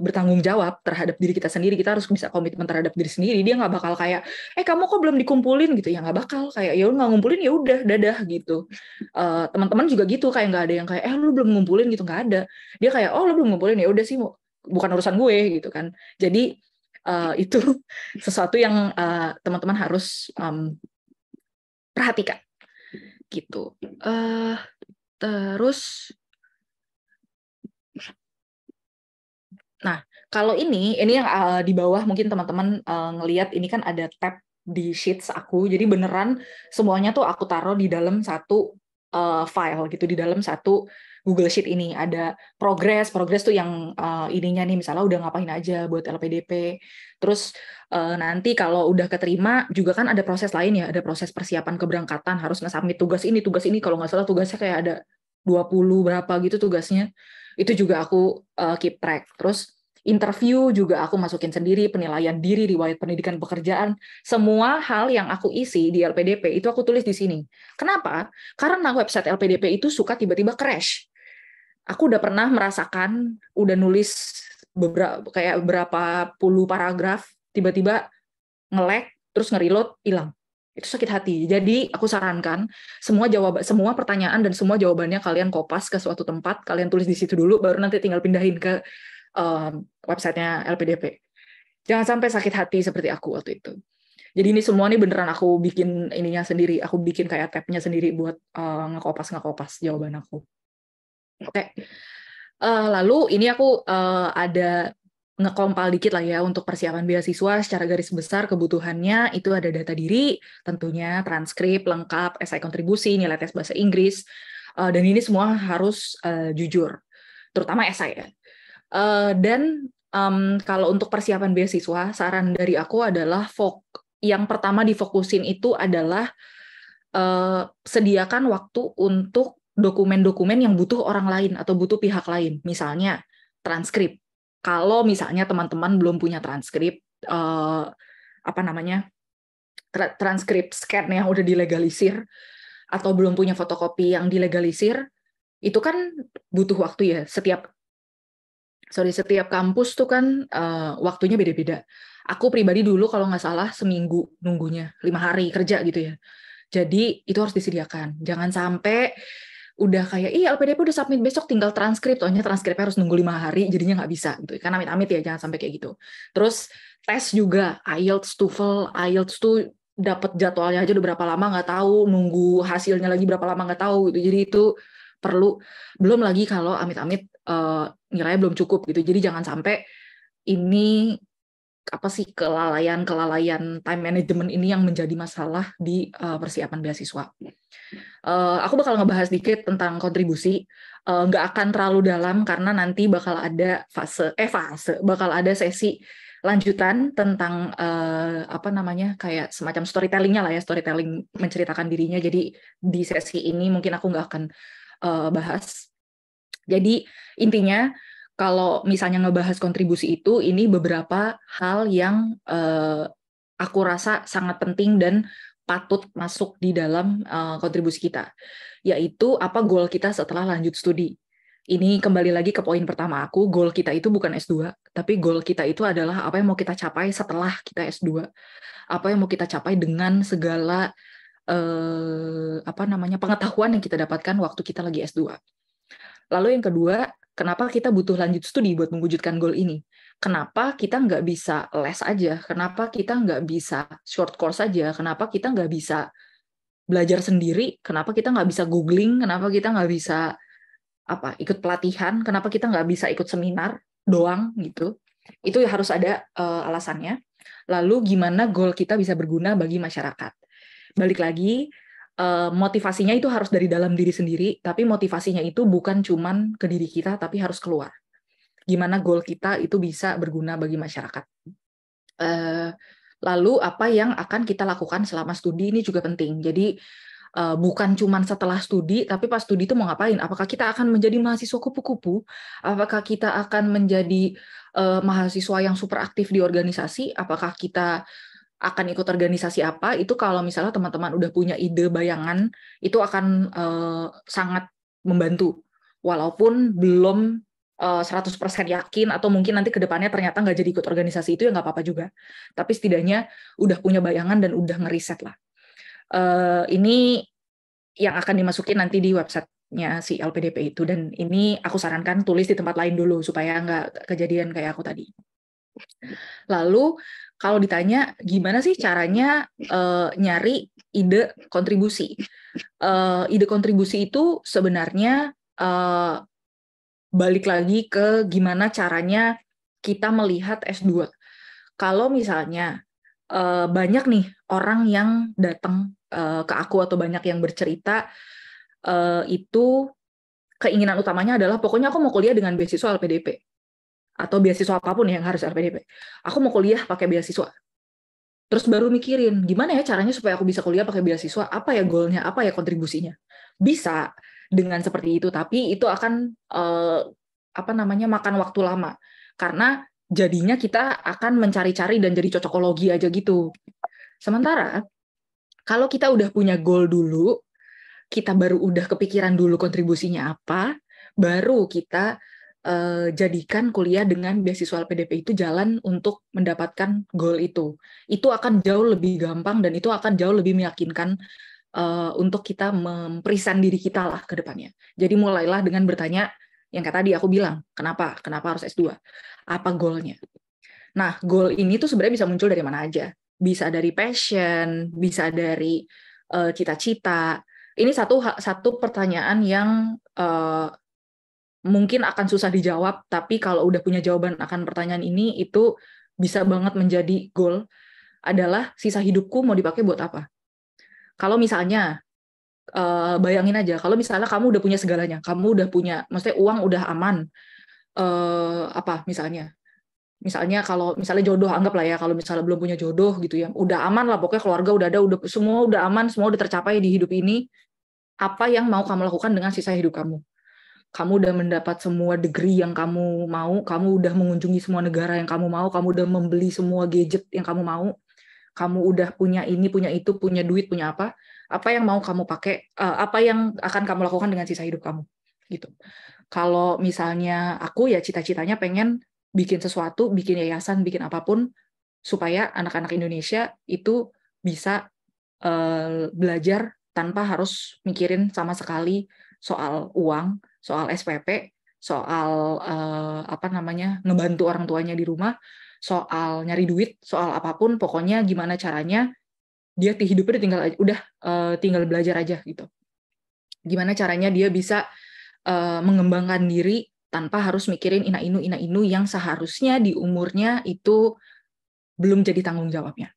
bertanggung jawab terhadap diri kita sendiri. Kita harus bisa komitmen terhadap diri sendiri. Dia nggak bakal kayak kamu kok belum dikumpulin gitu ya, nggak bakal kayak ya lu nggak ngumpulin ya udah dadah gitu. Teman-teman juga gitu, kayak nggak ada yang kayak lu belum ngumpulin gitu, nggak ada. Dia kayak lu belum ngumpulin ya udah sih, bukan urusan gue gitu kan. Jadi itu sesuatu yang teman-teman harus perhatikan gitu. Terus nah, kalau ini yang di bawah mungkin teman-teman ngelihat ini kan ada tab di sheets aku. Jadi beneran semuanya tuh aku taruh di dalam satu file gitu, di dalam satu Google Sheet ini. Ada progress tuh yang ininya nih, misalnya udah ngapain aja buat LPDP. Terus nanti kalau udah keterima juga kan ada proses lain ya, ada proses persiapan keberangkatan, harus nge-submit tugas ini. Kalau nggak salah tugasnya kayak ada 20 berapa gitu tugasnya. Itu juga aku keep track. Terus interview juga aku masukin sendiri, penilaian diri, riwayat pendidikan pekerjaan, semua hal yang aku isi di LPDP itu aku tulis di sini. Kenapa? Karena website LPDP itu suka tiba-tiba crash. Aku udah pernah merasakan, udah nulis berapa puluh paragraf, tiba-tiba nge-lag, terus nge-reload, hilang. Itu sakit hati. Jadi aku sarankan semua pertanyaan dan semua jawabannya kalian kopas ke suatu tempat, kalian tulis di situ dulu, baru nanti tinggal pindahin ke websitenya LPDP. Jangan sampai sakit hati seperti aku waktu itu. Jadi ini semua nih beneran aku bikin ininya sendiri, aku bikin kayak tabnya sendiri buat ngekopas jawaban aku. Oke. Lalu ini aku ada ngekompal dikit lah ya untuk persiapan beasiswa secara garis besar kebutuhannya itu ada data diri, tentunya transkrip lengkap, esai kontribusi, nilai tes bahasa Inggris, dan ini semua harus jujur, terutama esai ya. Dan kalau untuk persiapan beasiswa, saran dari aku adalah yang pertama difokusin itu adalah sediakan waktu untuk dokumen-dokumen yang butuh orang lain atau butuh pihak lain, misalnya transkrip. Kalau misalnya teman-teman belum punya transkrip, transkrip scan yang udah dilegalisir, atau belum punya fotokopi yang dilegalisir, itu kan butuh waktu ya. Setiap kampus tuh kan waktunya beda-beda. Aku pribadi dulu kalau nggak salah seminggu nunggunya, 5 hari kerja gitu ya. Jadi itu harus disediakan. Jangan sampai udah kayak, LPDP udah submit besok tinggal transkrip, soalnya transkripnya harus nunggu 5 hari, jadinya nggak bisa. Gitu. Kan amit-amit ya, jangan sampai kayak gitu. Terus tes juga, IELTS, TOEFL, IELTS tuh dapat jadwalnya aja udah berapa lama nggak tahu, nunggu hasilnya lagi berapa lama nggak tahu. Gitu. Jadi itu perlu, belum lagi kalau amit-amit nilainya belum cukup gitu. Jadi jangan sampai ini kelalaian time management ini yang menjadi masalah di persiapan beasiswa. Aku bakal ngebahas dikit tentang kontribusi, nggak akan terlalu dalam karena nanti bakal ada bakal ada sesi lanjutan tentang kayak semacam storytelling-nya lah ya, storytelling menceritakan dirinya. Jadi di sesi ini mungkin aku nggak akan bahas. Jadi intinya kalau misalnya ngebahas kontribusi itu, ini beberapa hal yang aku rasa sangat penting dan patut masuk di dalam kontribusi kita, yaitu apa goal kita setelah lanjut studi. Ini kembali lagi ke poin pertama aku, goal kita itu bukan S2, tapi goal kita itu adalah apa yang mau kita capai setelah kita S2, apa yang mau kita capai dengan segala pengetahuan yang kita dapatkan waktu kita lagi S2. Lalu yang kedua, kenapa kita butuh lanjut studi buat mewujudkan goal ini? Kenapa kita nggak bisa les aja? Kenapa kita nggak bisa short course aja? Kenapa kita nggak bisa belajar sendiri? Kenapa kita nggak bisa googling? Kenapa kita nggak bisa ikut pelatihan? Kenapa kita nggak bisa ikut seminar doang gitu? Itu harus ada alasannya. Lalu gimana goal kita bisa berguna bagi masyarakat? Balik lagi, motivasinya itu harus dari dalam diri sendiri, tapi motivasinya itu bukan cuman ke diri kita, tapi harus keluar. Gimana goal kita itu bisa berguna bagi masyarakat. Lalu apa yang akan kita lakukan selama studi ini juga penting. Jadi bukan cuman setelah studi, tapi pas studi itu mau ngapain? Apakah kita akan menjadi mahasiswa kupu-kupu? Apakah kita akan menjadi mahasiswa yang super aktif di organisasi? Apakah kita akan ikut organisasi apa, itu kalau misalnya teman-teman udah punya ide, bayangan, itu akan sangat membantu. Walaupun belum 100% yakin, atau mungkin nanti ke depannya ternyata nggak jadi ikut organisasi itu, ya nggak apa-apa juga. Tapi setidaknya udah punya bayangan dan udah ngeriset lah. Ini yang akan dimasukin nanti di websitenya si LPDP itu, dan ini aku sarankan tulis di tempat lain dulu, supaya nggak kejadian kayak aku tadi. Lalu kalau ditanya gimana sih caranya nyari ide kontribusi? Ide kontribusi itu sebenarnya balik lagi ke gimana caranya kita melihat S2. Kalau misalnya banyak nih orang yang datang ke aku atau banyak yang bercerita, itu keinginan utamanya adalah pokoknya aku mau kuliah dengan beasiswa LPDP. Atau beasiswa apapun yang harus LPDP. Aku mau kuliah pakai beasiswa. Terus baru mikirin, gimana ya caranya supaya aku bisa kuliah pakai beasiswa? Apa ya goalnya? Apa ya kontribusinya? Bisa dengan seperti itu, tapi itu akan makan waktu lama karena jadinya kita akan mencari-cari dan jadi cocokologi aja gitu. Sementara kalau kita udah punya goal dulu, kita baru udah kepikiran dulu kontribusinya apa, baru kita jadikan kuliah dengan beasiswa LPDP itu jalan untuk mendapatkan goal itu. Itu akan jauh lebih gampang dan itu akan jauh lebih meyakinkan untuk kita mempresent diri kita lah ke depannya. Jadi mulailah dengan bertanya, yang kayak tadi aku bilang, kenapa harus S2? Apa goalnya? Nah, goal ini tuh sebenarnya bisa muncul dari mana aja. Bisa dari passion, bisa dari cita-cita. Ini satu pertanyaan yang mungkin akan susah dijawab, tapi kalau udah punya jawaban akan pertanyaan ini, itu bisa banget menjadi goal, adalah sisa hidupku mau dipakai buat apa. Kalau misalnya, bayangin aja, kalau misalnya kamu udah punya segalanya, kamu udah punya, maksudnya uang udah aman, misalnya kalau misalnya jodoh, anggaplah ya, kalau misalnya belum punya jodoh gitu ya, udah aman lah, pokoknya keluarga udah ada, semua udah aman, semua udah tercapai di hidup ini, apa yang mau kamu lakukan dengan sisa hidup kamu? Kamu udah mendapat semua degree yang kamu mau, kamu udah mengunjungi semua negara yang kamu mau, kamu udah membeli semua gadget yang kamu mau, kamu udah punya ini, punya itu, punya duit, punya apa yang mau kamu pakai, apa yang akan kamu lakukan dengan sisa hidup kamu, gitu. Kalau misalnya aku ya cita-citanya pengen bikin sesuatu, bikin yayasan, bikin apapun, supaya anak-anak Indonesia itu bisa belajar tanpa harus mikirin sama sekali soal uang, soal SPP, soal ngebantu orang tuanya di rumah, soal nyari duit, soal apapun, pokoknya gimana caranya dia hidupnya tinggal belajar aja gitu. Gimana caranya dia bisa mengembangkan diri tanpa harus mikirin ina-inu yang seharusnya di umurnya itu belum jadi tanggung jawabnya.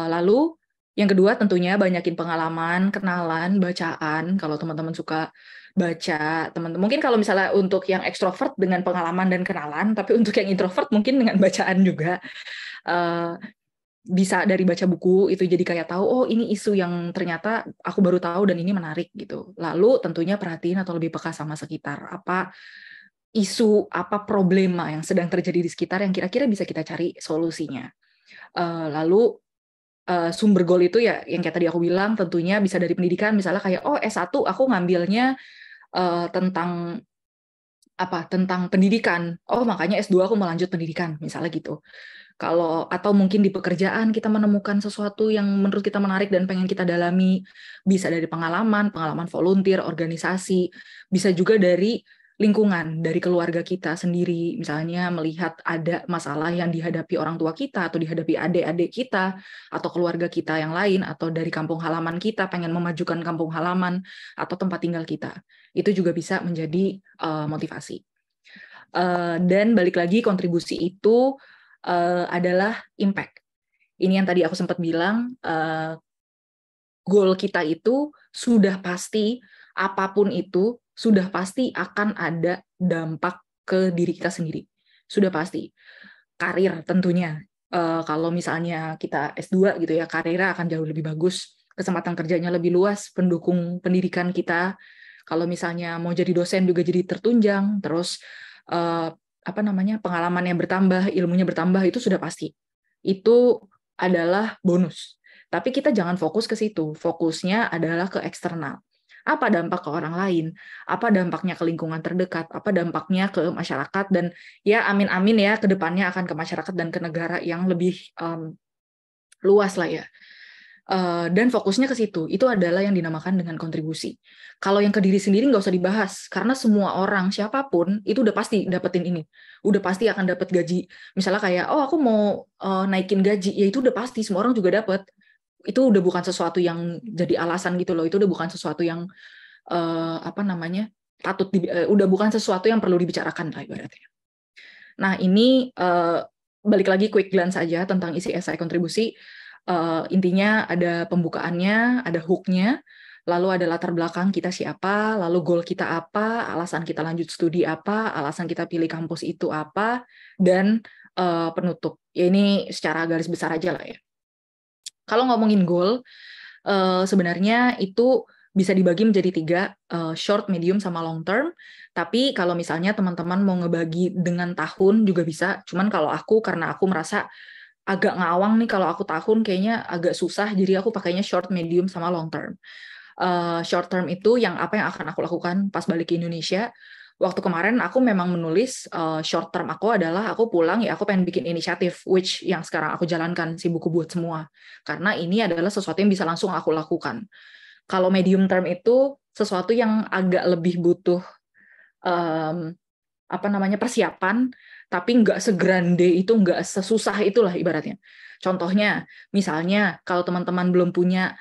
Lalu yang kedua tentunya banyakin pengalaman, kenalan, bacaan. Kalau teman-teman suka baca, mungkin kalau misalnya untuk yang ekstrovert dengan pengalaman dan kenalan, tapi untuk yang introvert mungkin dengan bacaan juga. Bisa dari baca buku itu jadi kayak tahu, oh ini isu yang ternyata aku baru tahu dan ini menarik gitu. Lalu tentunya perhatiin atau lebih peka sama sekitar, apa isu, apa problema yang sedang terjadi di sekitar yang kira-kira bisa kita cari solusinya. Lalu sumber goal itu ya yang kayak tadi aku bilang tentunya bisa dari pendidikan, misalnya kayak S1 aku ngambilnya tentang pendidikan, makanya S2 aku mau lanjut pendidikan misalnya gitu. Atau mungkin di pekerjaan kita menemukan sesuatu yang menurut kita menarik dan pengen kita dalami, bisa dari pengalaman volunteer, organisasi, bisa juga dari lingkungan, dari keluarga kita sendiri, misalnya melihat ada masalah yang dihadapi orang tua kita, atau dihadapi adik-adik kita, atau keluarga kita yang lain, atau dari kampung halaman kita, pengen memajukan kampung halaman, atau tempat tinggal kita. Itu juga bisa menjadi motivasi. Dan balik lagi, kontribusi itu adalah impact. Ini yang tadi aku sempat bilang, goal kita itu sudah pasti, apapun itu, sudah pasti akan ada dampak ke diri kita sendiri. Sudah pasti. Karir tentunya. Kalau misalnya kita S2 gitu ya, karirnya akan jauh lebih bagus, kesempatan kerjanya lebih luas, pendukung pendidikan kita. Kalau misalnya mau jadi dosen juga jadi tertunjang, terus pengalamannya bertambah, ilmunya bertambah, itu sudah pasti. Itu adalah bonus. Tapi kita jangan fokus ke situ. Fokusnya adalah ke eksternal. Apa dampak ke orang lain? Apa dampaknya ke lingkungan terdekat? Apa dampaknya ke masyarakat? Dan ya amin-amin ya, ke depannya akan ke masyarakat dan ke negara yang lebih luas lah ya. Dan fokusnya ke situ, itu adalah yang dinamakan dengan kontribusi. Kalau yang ke diri sendiri nggak usah dibahas, karena semua orang, siapapun, itu udah pasti dapetin ini. Udah pasti akan dapat gaji. Misalnya kayak, aku mau naikin gaji, ya itu udah pasti, semua orang juga dapat. Itu udah bukan sesuatu yang jadi alasan gitu loh, itu udah bukan sesuatu yang, udah bukan sesuatu yang perlu dibicarakan lah ibaratnya. Nah ini, balik lagi quick glance aja tentang isi esai kontribusi. Intinya ada pembukaannya, ada hook-nya, lalu ada latar belakang kita siapa, lalu goal kita apa, alasan kita lanjut studi apa, alasan kita pilih kampus itu apa, dan penutup. Ya ini secara garis besar aja lah ya. Kalau ngomongin goal, sebenarnya itu bisa dibagi menjadi 3, short, medium, sama long term. Tapi kalau misalnya teman-teman mau ngebagi dengan tahun juga bisa. Cuman kalau aku, karena aku merasa agak ngawang nih kalau aku tahun kayaknya agak susah, jadi aku pakainya short, medium, sama long term. Short term itu yang apa yang akan aku lakukan pas balik ke Indonesia. Waktu kemarin aku memang menulis short term aku adalah aku pulang ya aku pengen bikin inisiatif, which yang sekarang aku jalankan si buku buat semua. Karena ini adalah sesuatu yang bisa langsung aku lakukan. Kalau medium term itu sesuatu yang agak lebih butuh persiapan, tapi nggak segrande itu, nggak sesusah itulah ibaratnya. Contohnya, misalnya kalau teman-teman belum punya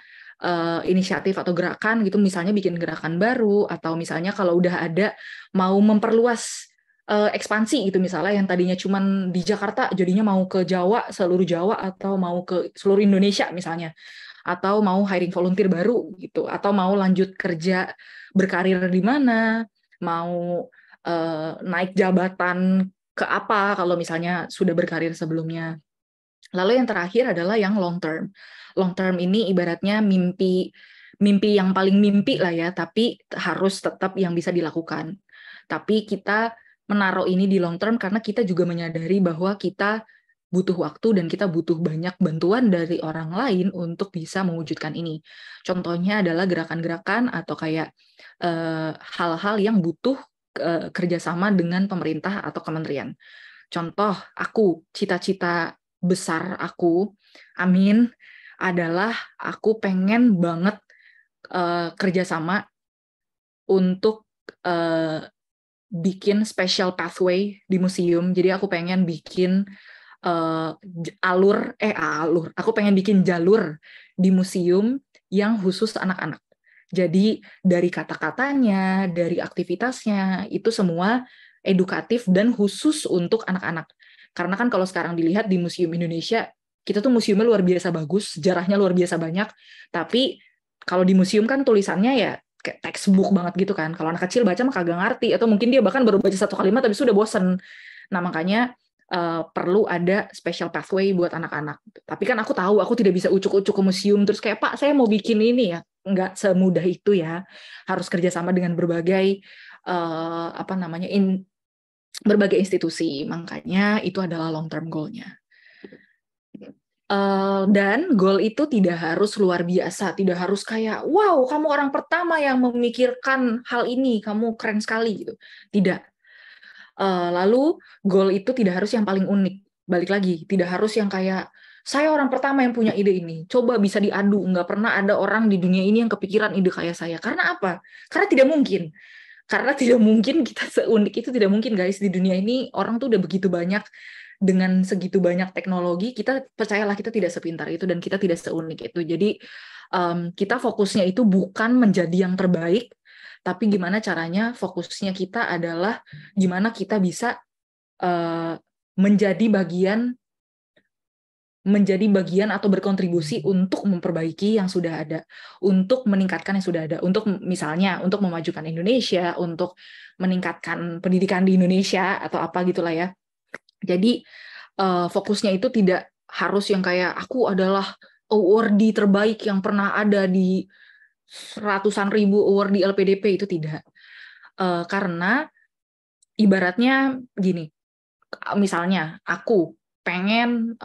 inisiatif atau gerakan gitu, misalnya bikin gerakan baru, atau misalnya kalau udah ada mau memperluas ekspansi gitu, misalnya yang tadinya cuman di Jakarta jadinya mau ke Jawa, seluruh Jawa, atau mau ke seluruh Indonesia misalnya, atau mau hiring volunteer baru gitu, atau mau lanjut kerja berkarir di mana, mau naik jabatan ke apa kalau misalnya sudah berkarir sebelumnya. Lalu yang terakhir adalah yang long term. Long term ini ibaratnya mimpi yang paling mimpi lah ya, tapi harus tetap yang bisa dilakukan. Tapi kita menaruh ini di long term karena kita juga menyadari bahwa kita butuh waktu dan kita butuh banyak bantuan dari orang lain untuk bisa mewujudkan ini. Contohnya adalah gerakan-gerakan atau kayak hal-hal yang butuh kerjasama dengan pemerintah atau kementerian. Contoh, aku, cita-cita besar aku, amin, adalah aku pengen banget kerjasama untuk bikin special pathway di museum. Jadi aku pengen bikin aku pengen bikin jalur di museum yang khusus anak-anak. Jadi dari kata-katanya, dari aktivitasnya, itu semua edukatif dan khusus untuk anak-anak. Karena kan kalau sekarang dilihat di Museum Indonesia, kita tuh museumnya luar biasa bagus, sejarahnya luar biasa banyak, tapi kalau di museum kan tulisannya ya kayak textbook banget gitu kan. Kalau anak kecil baca mah kagak ngerti, atau mungkin dia bahkan baru baca 1 kalimat tapi sudah bosen. Nah makanya perlu ada special pathway buat anak-anak. Tapi kan aku tahu aku tidak bisa ucuk-ucuk ke museum terus kayak, Pak, saya mau bikin ini ya. Nggak semudah itu ya. Harus kerjasama dengan berbagai berbagai institusi. Makanya itu adalah long term goal-nya. Dan goal itu tidak harus luar biasa, tidak harus kayak, wow, kamu orang pertama yang memikirkan hal ini, kamu keren sekali gitu. Tidak. Lalu goal itu tidak harus yang paling unik. Balik lagi, tidak harus yang kayak saya orang pertama yang punya ide ini. Coba bisa diadu. Nggak pernah ada orang di dunia ini yang kepikiran ide kayak saya. Karena apa? Karena tidak mungkin. Karena tidak mungkin kita seunik itu, tidak mungkin guys. Di dunia ini orang tuh udah begitu banyak, dengan segitu banyak teknologi, kita percayalah kita tidak sepintar itu dan kita tidak seunik itu. Jadi kita fokusnya itu bukan menjadi yang terbaik, tapi gimana caranya fokusnya kita adalah gimana kita bisa menjadi bagian atau berkontribusi untuk memperbaiki yang sudah ada, untuk meningkatkan yang sudah ada, untuk misalnya untuk memajukan Indonesia, untuk meningkatkan pendidikan di Indonesia atau apa gitulah ya. Jadi fokusnya itu tidak harus yang kayak aku adalah awardee terbaik yang pernah ada di ratusan ribu award di LPDP, itu tidak. Karena ibaratnya gini, misalnya aku pengen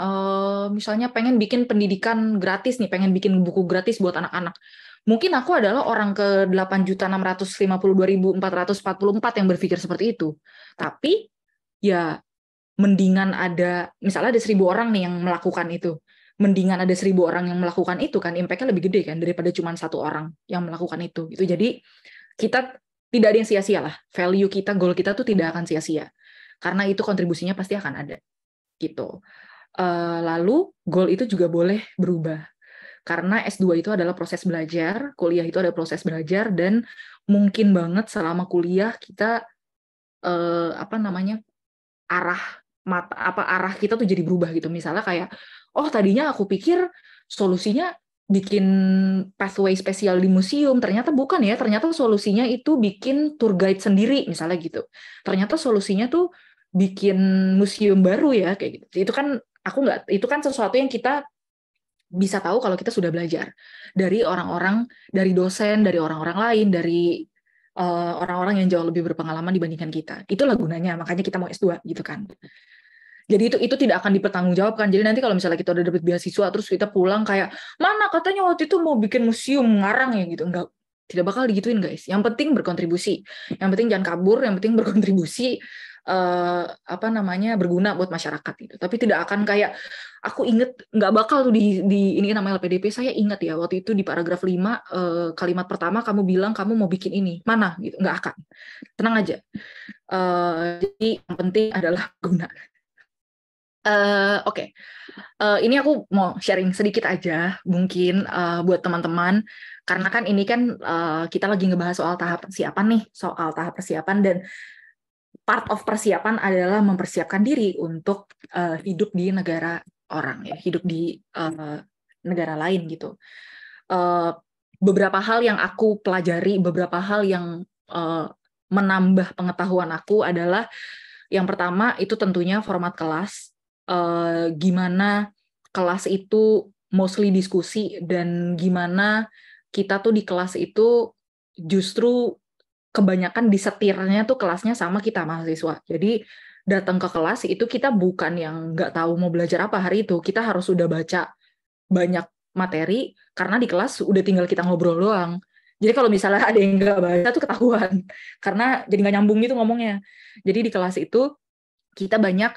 bikin pendidikan gratis nih, pengen bikin buku gratis buat anak-anak. Mungkin aku adalah orang ke 8.652.444 yang berpikir seperti itu. Tapi ya mendingan ada, misalnya ada 1.000 orang nih yang melakukan itu. Mendingan ada 1.000 orang yang melakukan itu kan, impact-nya lebih gede kan daripada cuma 1 orang yang melakukan itu. Gitu. Jadi kita tidak ada yang sia-sia lah. Value kita, goal kita tuh tidak akan sia-sia. Karena itu kontribusinya pasti akan ada. Gitu. Lalu goal itu juga boleh berubah. Karena S2 itu adalah proses belajar, kuliah itu adalah proses belajar, dan mungkin banget selama kuliah kita arah kita tuh jadi berubah gitu. Misalnya kayak, oh tadinya aku pikir solusinya bikin pathway spesial di museum, ternyata bukan ya, ternyata solusinya itu bikin tour guide sendiri misalnya gitu. Ternyata solusinya tuh bikin museum baru ya kayak gitu. Itu kan sesuatu yang kita bisa tahu kalau kita sudah belajar dari orang-orang, dari dosen, dari orang-orang lain, dari orang-orang yang jauh lebih berpengalaman dibandingkan kita. Itulah gunanya, makanya kita mau S2 gitu kan. Jadi itu tidak akan dipertanggungjawabkan. Jadi nanti kalau misalnya kita udah dapat beasiswa terus kita pulang kayak, mana katanya waktu itu mau bikin museum ngarang ya gitu. Enggak, tidak bakal digituin guys. Yang penting berkontribusi. Yang penting jangan kabur, yang penting berkontribusi, berguna buat masyarakat gitu. Tapi tidak akan kayak, aku inget nggak bakal tuh di ini nama LPDP. Saya ingat ya waktu itu di paragraf 5 kalimat pertama kamu bilang kamu mau bikin ini. Mana gitu. Nggak akan. Tenang aja. Jadi yang penting adalah guna. Oke. Ini aku mau sharing sedikit aja mungkin buat teman-teman, karena kan ini kan kita lagi ngebahas soal tahap persiapan dan part of persiapan adalah mempersiapkan diri untuk hidup di negara orang ya, hidup di negara lain gitu. Beberapa hal yang aku pelajari, beberapa hal yang menambah pengetahuan aku adalah yang pertama itu tentunya format kelas. Gimana kelas itu mostly diskusi dan gimana kita tuh di kelas itu justru kebanyakan disetirnya tuh kelasnya sama kita mahasiswa. Jadi datang ke kelas itu kita bukan yang nggak tahu mau belajar apa hari itu, kita harus sudah baca banyak materi karena di kelas udah tinggal kita ngobrol doang. Jadi kalau misalnya ada yang nggak baca tuh ketahuan karena jadi nggak nyambung gitu ngomongnya. Jadi di kelas itu kita banyak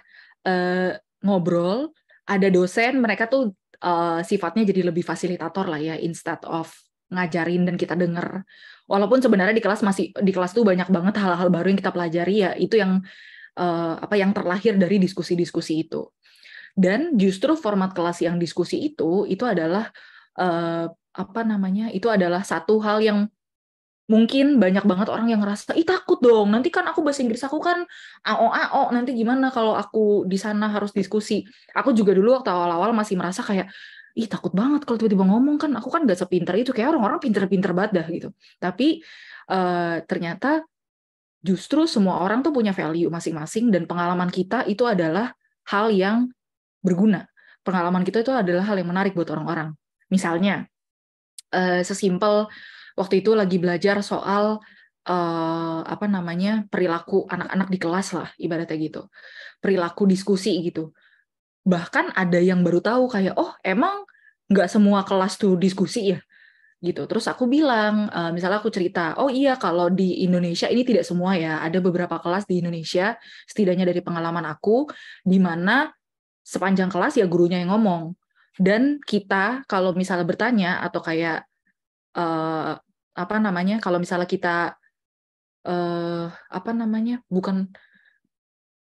ngobrol, ada dosen, mereka tuh sifatnya jadi lebih fasilitator lah ya, instead of ngajarin dan kita denger. Walaupun sebenarnya di kelas tuh banyak banget hal-hal baru yang kita pelajari ya, itu yang yang terlahir dari diskusi-diskusi itu. Dan justru format kelas yang diskusi itu adalah itu adalah satu hal yang mungkin banyak banget orang yang ngerasa, takut dong, nanti kan aku bahasa Inggris aku kan AO, nanti gimana kalau aku di sana harus diskusi. Aku juga dulu waktu awal-awal masih merasa kayak, takut banget kalau tiba-tiba ngomong, kan aku kan gak sepinter itu, kayak orang-orang pinter-pinter banget dah gitu. Tapi ternyata justru semua orang tuh punya value masing-masing dan pengalaman kita itu adalah hal yang berguna. Pengalaman kita itu adalah hal yang menarik buat orang-orang. Misalnya, sesimpel waktu itu lagi belajar soal perilaku anak-anak di kelas lah, ibaratnya gitu. Perilaku diskusi gitu. Bahkan ada yang baru tahu kayak, oh emang nggak semua kelas tuh diskusi ya? Gitu. Terus aku bilang, misalnya aku cerita, oh iya kalau di Indonesia ini tidak semua ya, ada beberapa kelas di Indonesia, setidaknya dari pengalaman aku, di mana sepanjang kelas ya gurunya yang ngomong. Dan kita kalau misalnya bertanya atau kayak kalau misalnya kita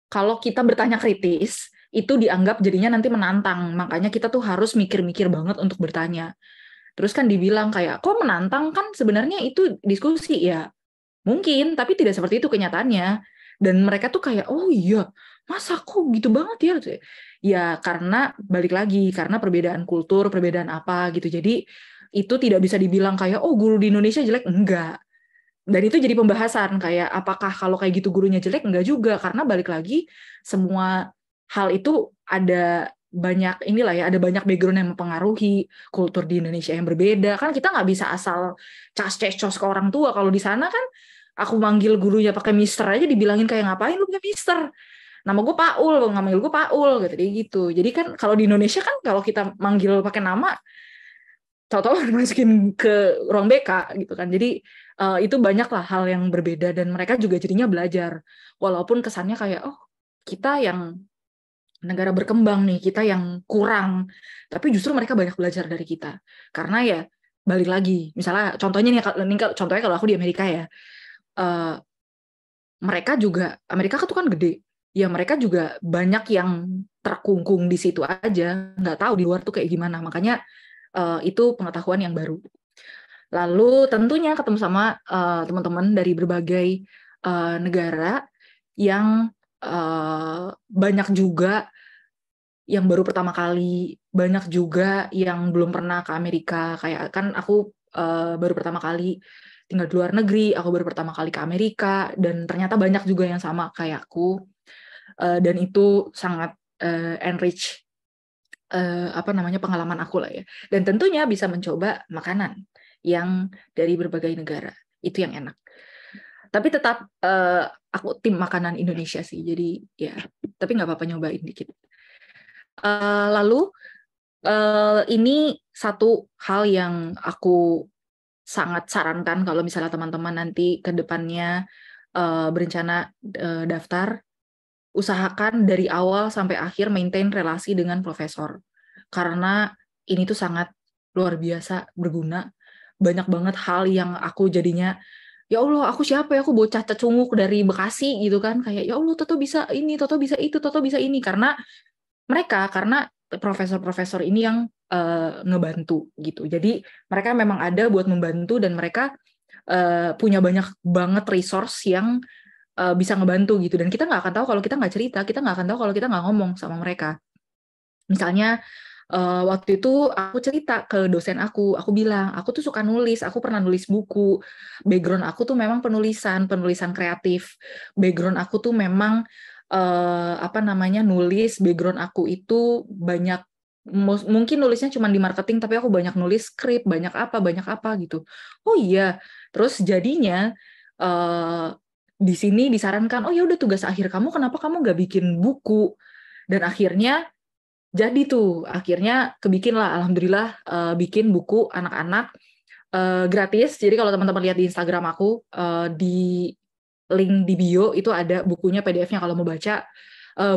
kalau kita bertanya kritis itu dianggap jadinya nanti menantang, makanya kita tuh harus mikir-mikir banget untuk bertanya. Terus kan dibilang kayak, kok menantang, kan sebenarnya itu diskusi ya, mungkin, tapi tidak seperti itu kenyataannya. Dan mereka tuh kayak, oh iya, masa kok gitu banget ya? Ya karena balik lagi, karena perbedaan kultur, perbedaan apa gitu. Jadi itu tidak bisa dibilang kayak, oh guru di Indonesia jelek, enggak. Dan itu jadi pembahasan kayak, apakah kalau kayak gitu gurunya jelek? Enggak juga, karena balik lagi, semua hal itu ada banyak ada banyak background yang mempengaruhi, kultur di Indonesia yang berbeda. Kan kita nggak bisa asal cas-cecos ke orang tua. Kalau di sana kan, aku manggil gurunya pakai mister aja dibilangin kayak, ngapain lu pakai mister? Nama gue Paul, nggak manggil gue Paul, gitu. Jadi kan kalau di Indonesia kan kalau kita manggil pakai nama, tahu-tahu masukin ke ruang BK gitu kan. Jadi itu banyaklah hal yang berbeda dan mereka juga jadinya belajar. Walaupun kesannya kayak, oh kita yang negara berkembang nih, kita yang kurang. Tapi justru mereka banyak belajar dari kita. Karena ya balik lagi, misalnya contohnya kalau aku di Amerika ya, Amerika tuh kan gede. Ya mereka juga banyak yang terkungkung di situ aja, nggak tahu di luar tuh kayak gimana. Makanya itu pengetahuan yang baru. Lalu tentunya ketemu sama teman-teman dari berbagai negara yang banyak juga yang baru pertama kali, banyak juga yang belum pernah ke Amerika. Kayak kan aku baru pertama kali tinggal di luar negeri, aku baru pertama kali ke Amerika, dan ternyata banyak juga yang sama kayak aku. Dan itu sangat enrich pengalaman aku lah ya. Dan tentunya bisa mencoba makanan yang dari berbagai negara. Itu yang enak. Tapi tetap aku tim makanan Indonesia sih. Jadi ya, tapi nggak apa-apa nyobain dikit. Lalu ini satu hal yang aku sangat sarankan kalau misalnya teman-teman nanti ke depannya berencana daftar, usahakan dari awal sampai akhir maintain relasi dengan profesor. Karena ini tuh sangat luar biasa berguna. Banyak banget hal yang aku jadinya, ya Allah, aku siapa ya? Aku bocah cecunguk dari Bekasi gitu kan. Kayak, ya Allah, Toto bisa ini, Toto bisa itu, Toto bisa ini. Karena profesor-profesor ini yang ngebantu gitu. Jadi mereka memang ada buat membantu dan mereka punya banyak banget resource yang bisa ngebantu gitu. Dan kita nggak akan tahu kalau kita nggak cerita, kita nggak akan tahu kalau kita nggak ngomong sama mereka. Misalnya waktu itu aku cerita ke dosen aku bilang, aku tuh suka nulis, aku pernah nulis buku, background aku tuh memang penulisan kreatif, background aku tuh memang nulis, background aku itu banyak, mungkin nulisnya cuma di marketing, tapi aku banyak nulis skrip, banyak apa gitu. Oh iya, terus jadinya di sini disarankan, oh ya udah tugas akhir kamu, kenapa kamu nggak bikin buku? Dan akhirnya jadi tuh, akhirnya kebikin lah, alhamdulillah bikin buku anak-anak gratis. Jadi kalau teman-teman lihat di Instagram aku, di link di bio itu ada bukunya PDF-nya kalau mau baca.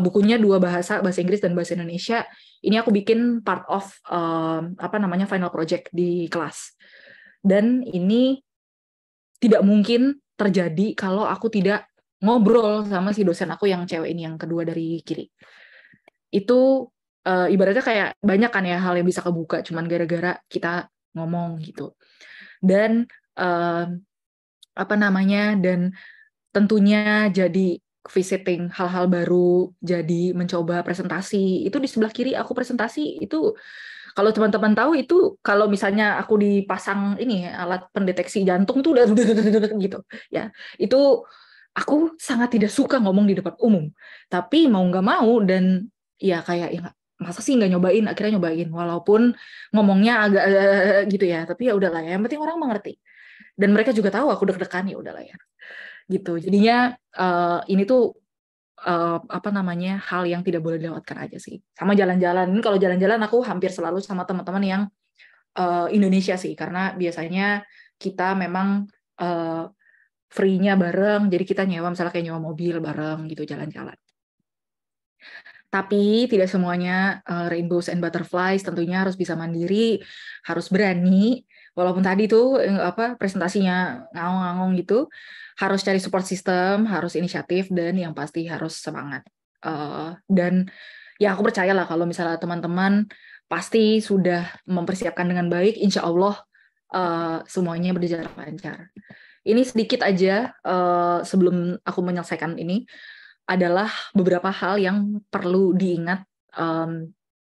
Bukunya 2 bahasa Inggris dan bahasa Indonesia. Ini aku bikin part of final project di kelas. Dan ini tidak mungkin terjadi kalau aku tidak ngobrol sama si dosen aku yang cewek ini, yang kedua dari kiri. Itu ibaratnya kayak banyak kan ya hal yang bisa kebuka cuman gara-gara kita ngomong gitu. Dan dan tentunya jadi visiting hal-hal baru, jadi mencoba presentasi. Itu di sebelah kiri aku presentasi itu, kalau teman-teman tahu itu, kalau misalnya aku dipasang ini alat pendeteksi jantung tuh udah gitu ya. Itu aku sangat tidak suka ngomong di depan umum. Tapi mau nggak mau dan ya kayak ya masa sih nggak nyobain, akhirnya nyobain walaupun ngomongnya agak gitu ya, tapi ya udahlah ya, yang penting orang mengerti dan mereka juga tahu aku deg-degan, ya udahlah ya gitu. Jadinya ini tuh hal yang tidak boleh dilewatkan aja sih. Sama jalan-jalan, kalau jalan-jalan aku hampir selalu sama teman-teman yang Indonesia sih, karena biasanya kita memang free-nya bareng, jadi kita misalnya kayak nyewa mobil bareng gitu, jalan-jalan. Tapi tidak semuanya rainbows and butterflies, tentunya harus bisa mandiri, harus berani, walaupun tadi tuh presentasinya ngawang-ngawang gitu, harus cari support system, harus inisiatif, dan yang pasti harus semangat. Dan ya aku percaya lah kalau misalnya teman-teman pasti sudah mempersiapkan dengan baik, insya Allah semuanya berjalan lancar. Ini sedikit aja sebelum aku menyelesaikan ini, adalah beberapa hal yang perlu diingat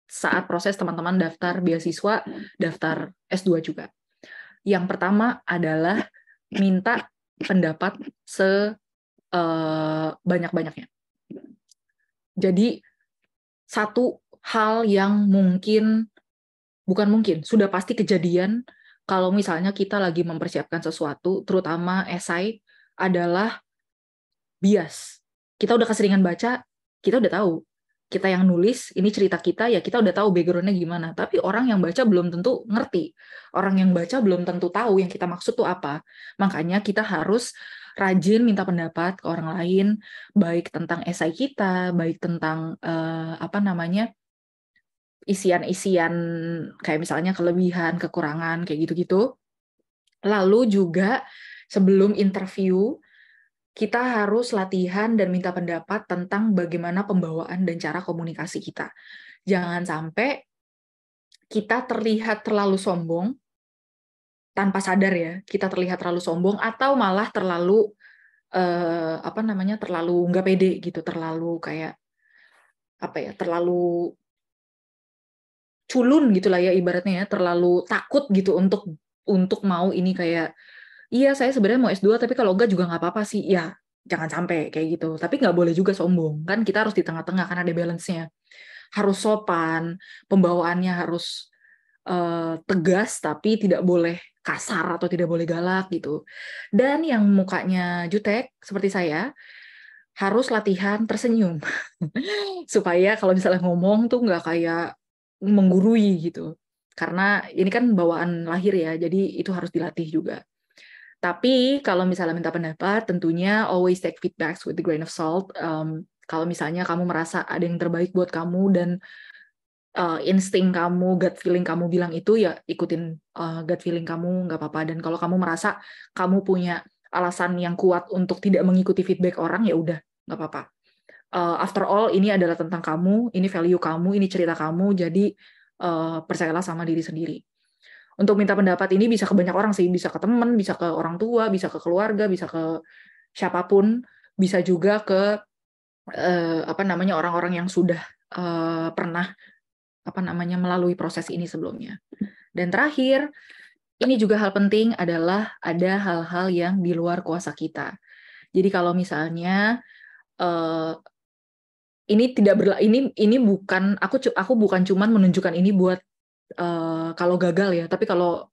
saat proses teman-teman daftar beasiswa, daftar S2 juga. Yang pertama adalah minta pendapat sebanyak-banyaknya. Jadi satu hal yang sudah pasti kejadian kalau misalnya kita lagi mempersiapkan sesuatu, terutama esai, adalah bias. Kita udah keseringan baca, kita udah tahu. Kita yang nulis, ini cerita kita, ya kita udah tahu background-nya gimana. Tapi orang yang baca belum tentu ngerti. Orang yang baca belum tentu tahu yang kita maksud tuh apa. Makanya kita harus rajin minta pendapat ke orang lain, baik tentang esai kita, baik tentang isian-isian, kayak misalnya kelebihan, kekurangan, kayak gitu-gitu. Lalu juga sebelum interview, kita harus latihan dan minta pendapat tentang bagaimana pembawaan dan cara komunikasi kita. Jangan sampai kita terlihat terlalu sombong, tanpa sadar ya, kita terlihat terlalu sombong, atau malah terlalu, terlalu nggak pede gitu, terlalu kayak, terlalu culun gitu lah ya ibaratnya ya, terlalu takut gitu untuk mau ini kayak, iya, saya sebenarnya mau S2, tapi kalau enggak juga nggak apa-apa sih. Ya, jangan sampai kayak gitu. Tapi nggak boleh juga sombong. Kan kita harus di tengah-tengah, kan ada balance-nya. harus sopan, pembawaannya harus tegas tapi tidak boleh kasar atau tidak boleh galak gitu. Dan yang mukanya jutek seperti saya harus latihan tersenyum supaya kalau misalnya ngomong tuh nggak kayak menggurui gitu. Karena ini kan bawaan lahir ya, jadi itu harus dilatih juga. Tapi kalau misalnya minta pendapat, tentunya always take feedbacks with a grain of salt. Kalau misalnya kamu merasa ada yang terbaik buat kamu dan insting kamu, gut feeling kamu bilang itu, ya ikutin gut feeling kamu, nggak apa-apa. Dan kalau kamu merasa kamu punya alasan yang kuat untuk tidak mengikuti feedback orang, ya udah, nggak apa-apa. After all, ini adalah tentang kamu, ini value kamu, ini cerita kamu, jadi percayalah sama diri sendiri. Untuk minta pendapat ini bisa ke banyak orang sih, bisa ke teman, bisa ke orang tua, bisa ke keluarga, bisa ke siapapun, bisa juga ke orang-orang yang sudah pernah melalui proses ini sebelumnya. Dan terakhir, ini juga hal penting adalah ada hal-hal yang di luar kuasa kita. Jadi kalau misalnya ini bukan aku bukan cuman menunjukkan ini buat kalau gagal ya, tapi kalau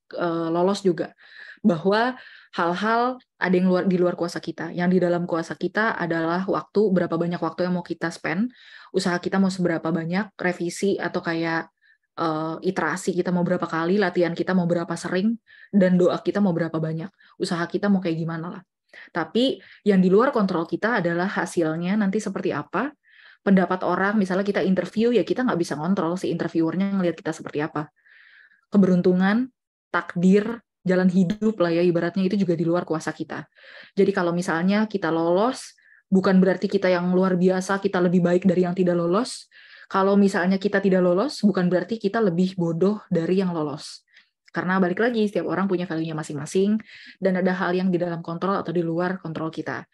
lolos juga, bahwa hal-hal ada yang di luar kuasa kita. Yang di dalam kuasa kita adalah berapa banyak waktu yang mau kita spend, usaha kita mau seberapa banyak, revisi atau kayak iterasi kita mau berapa kali, latihan kita mau berapa sering, dan doa kita mau berapa banyak, usaha kita mau kayak gimana lah. Tapi yang di luar kontrol kita adalah hasilnya nanti seperti apa, pendapat orang, misalnya kita interview, ya kita nggak bisa ngontrol si interviewernya ngelihat kita seperti apa. Keberuntungan, takdir, jalan hidup lah ya, ibaratnya itu juga di luar kuasa kita. Jadi kalau misalnya kita lolos, bukan berarti kita yang luar biasa, kita lebih baik dari yang tidak lolos. Kalau misalnya kita tidak lolos, bukan berarti kita lebih bodoh dari yang lolos. Karena balik lagi, setiap orang punya value-nya masing-masing, dan ada hal yang di dalam kontrol atau di luar kontrol kita.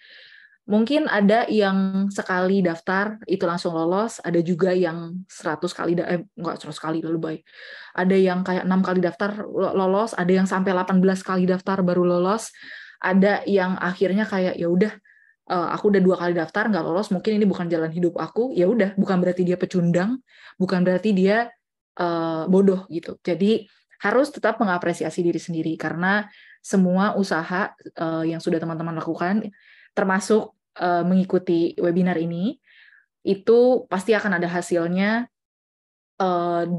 Mungkin ada yang sekali daftar itu langsung lolos, ada juga yang 100 kali, enggak 100 kali lebih. Ada yang kayak 6 kali daftar lolos, ada yang sampai 18 kali daftar baru lolos, ada yang akhirnya kayak ya udah aku udah 2 kali daftar nggak lolos, mungkin ini bukan jalan hidup aku, ya udah, bukan berarti dia pecundang, bukan berarti dia bodoh gitu. Jadi harus tetap mengapresiasi diri sendiri karena semua usaha yang sudah teman-teman lakukan, termasuk mengikuti webinar ini, itu pasti akan ada hasilnya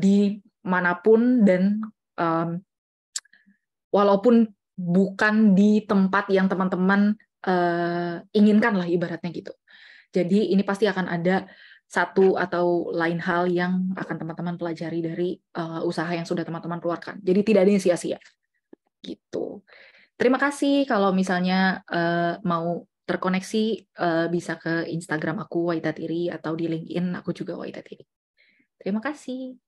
di manapun dan walaupun bukan di tempat yang teman-teman inginkan lah ibaratnya gitu. Jadi ini pasti akan ada satu atau lain hal yang akan teman-teman pelajari dari usaha yang sudah teman-teman keluarkan. Jadi tidak ada yang sia-sia gitu. Terima kasih. Kalau misalnya mau terkoneksi, bisa ke Instagram aku Waita Tiri atau di LinkedIn aku juga Waita Tiri. Terima kasih.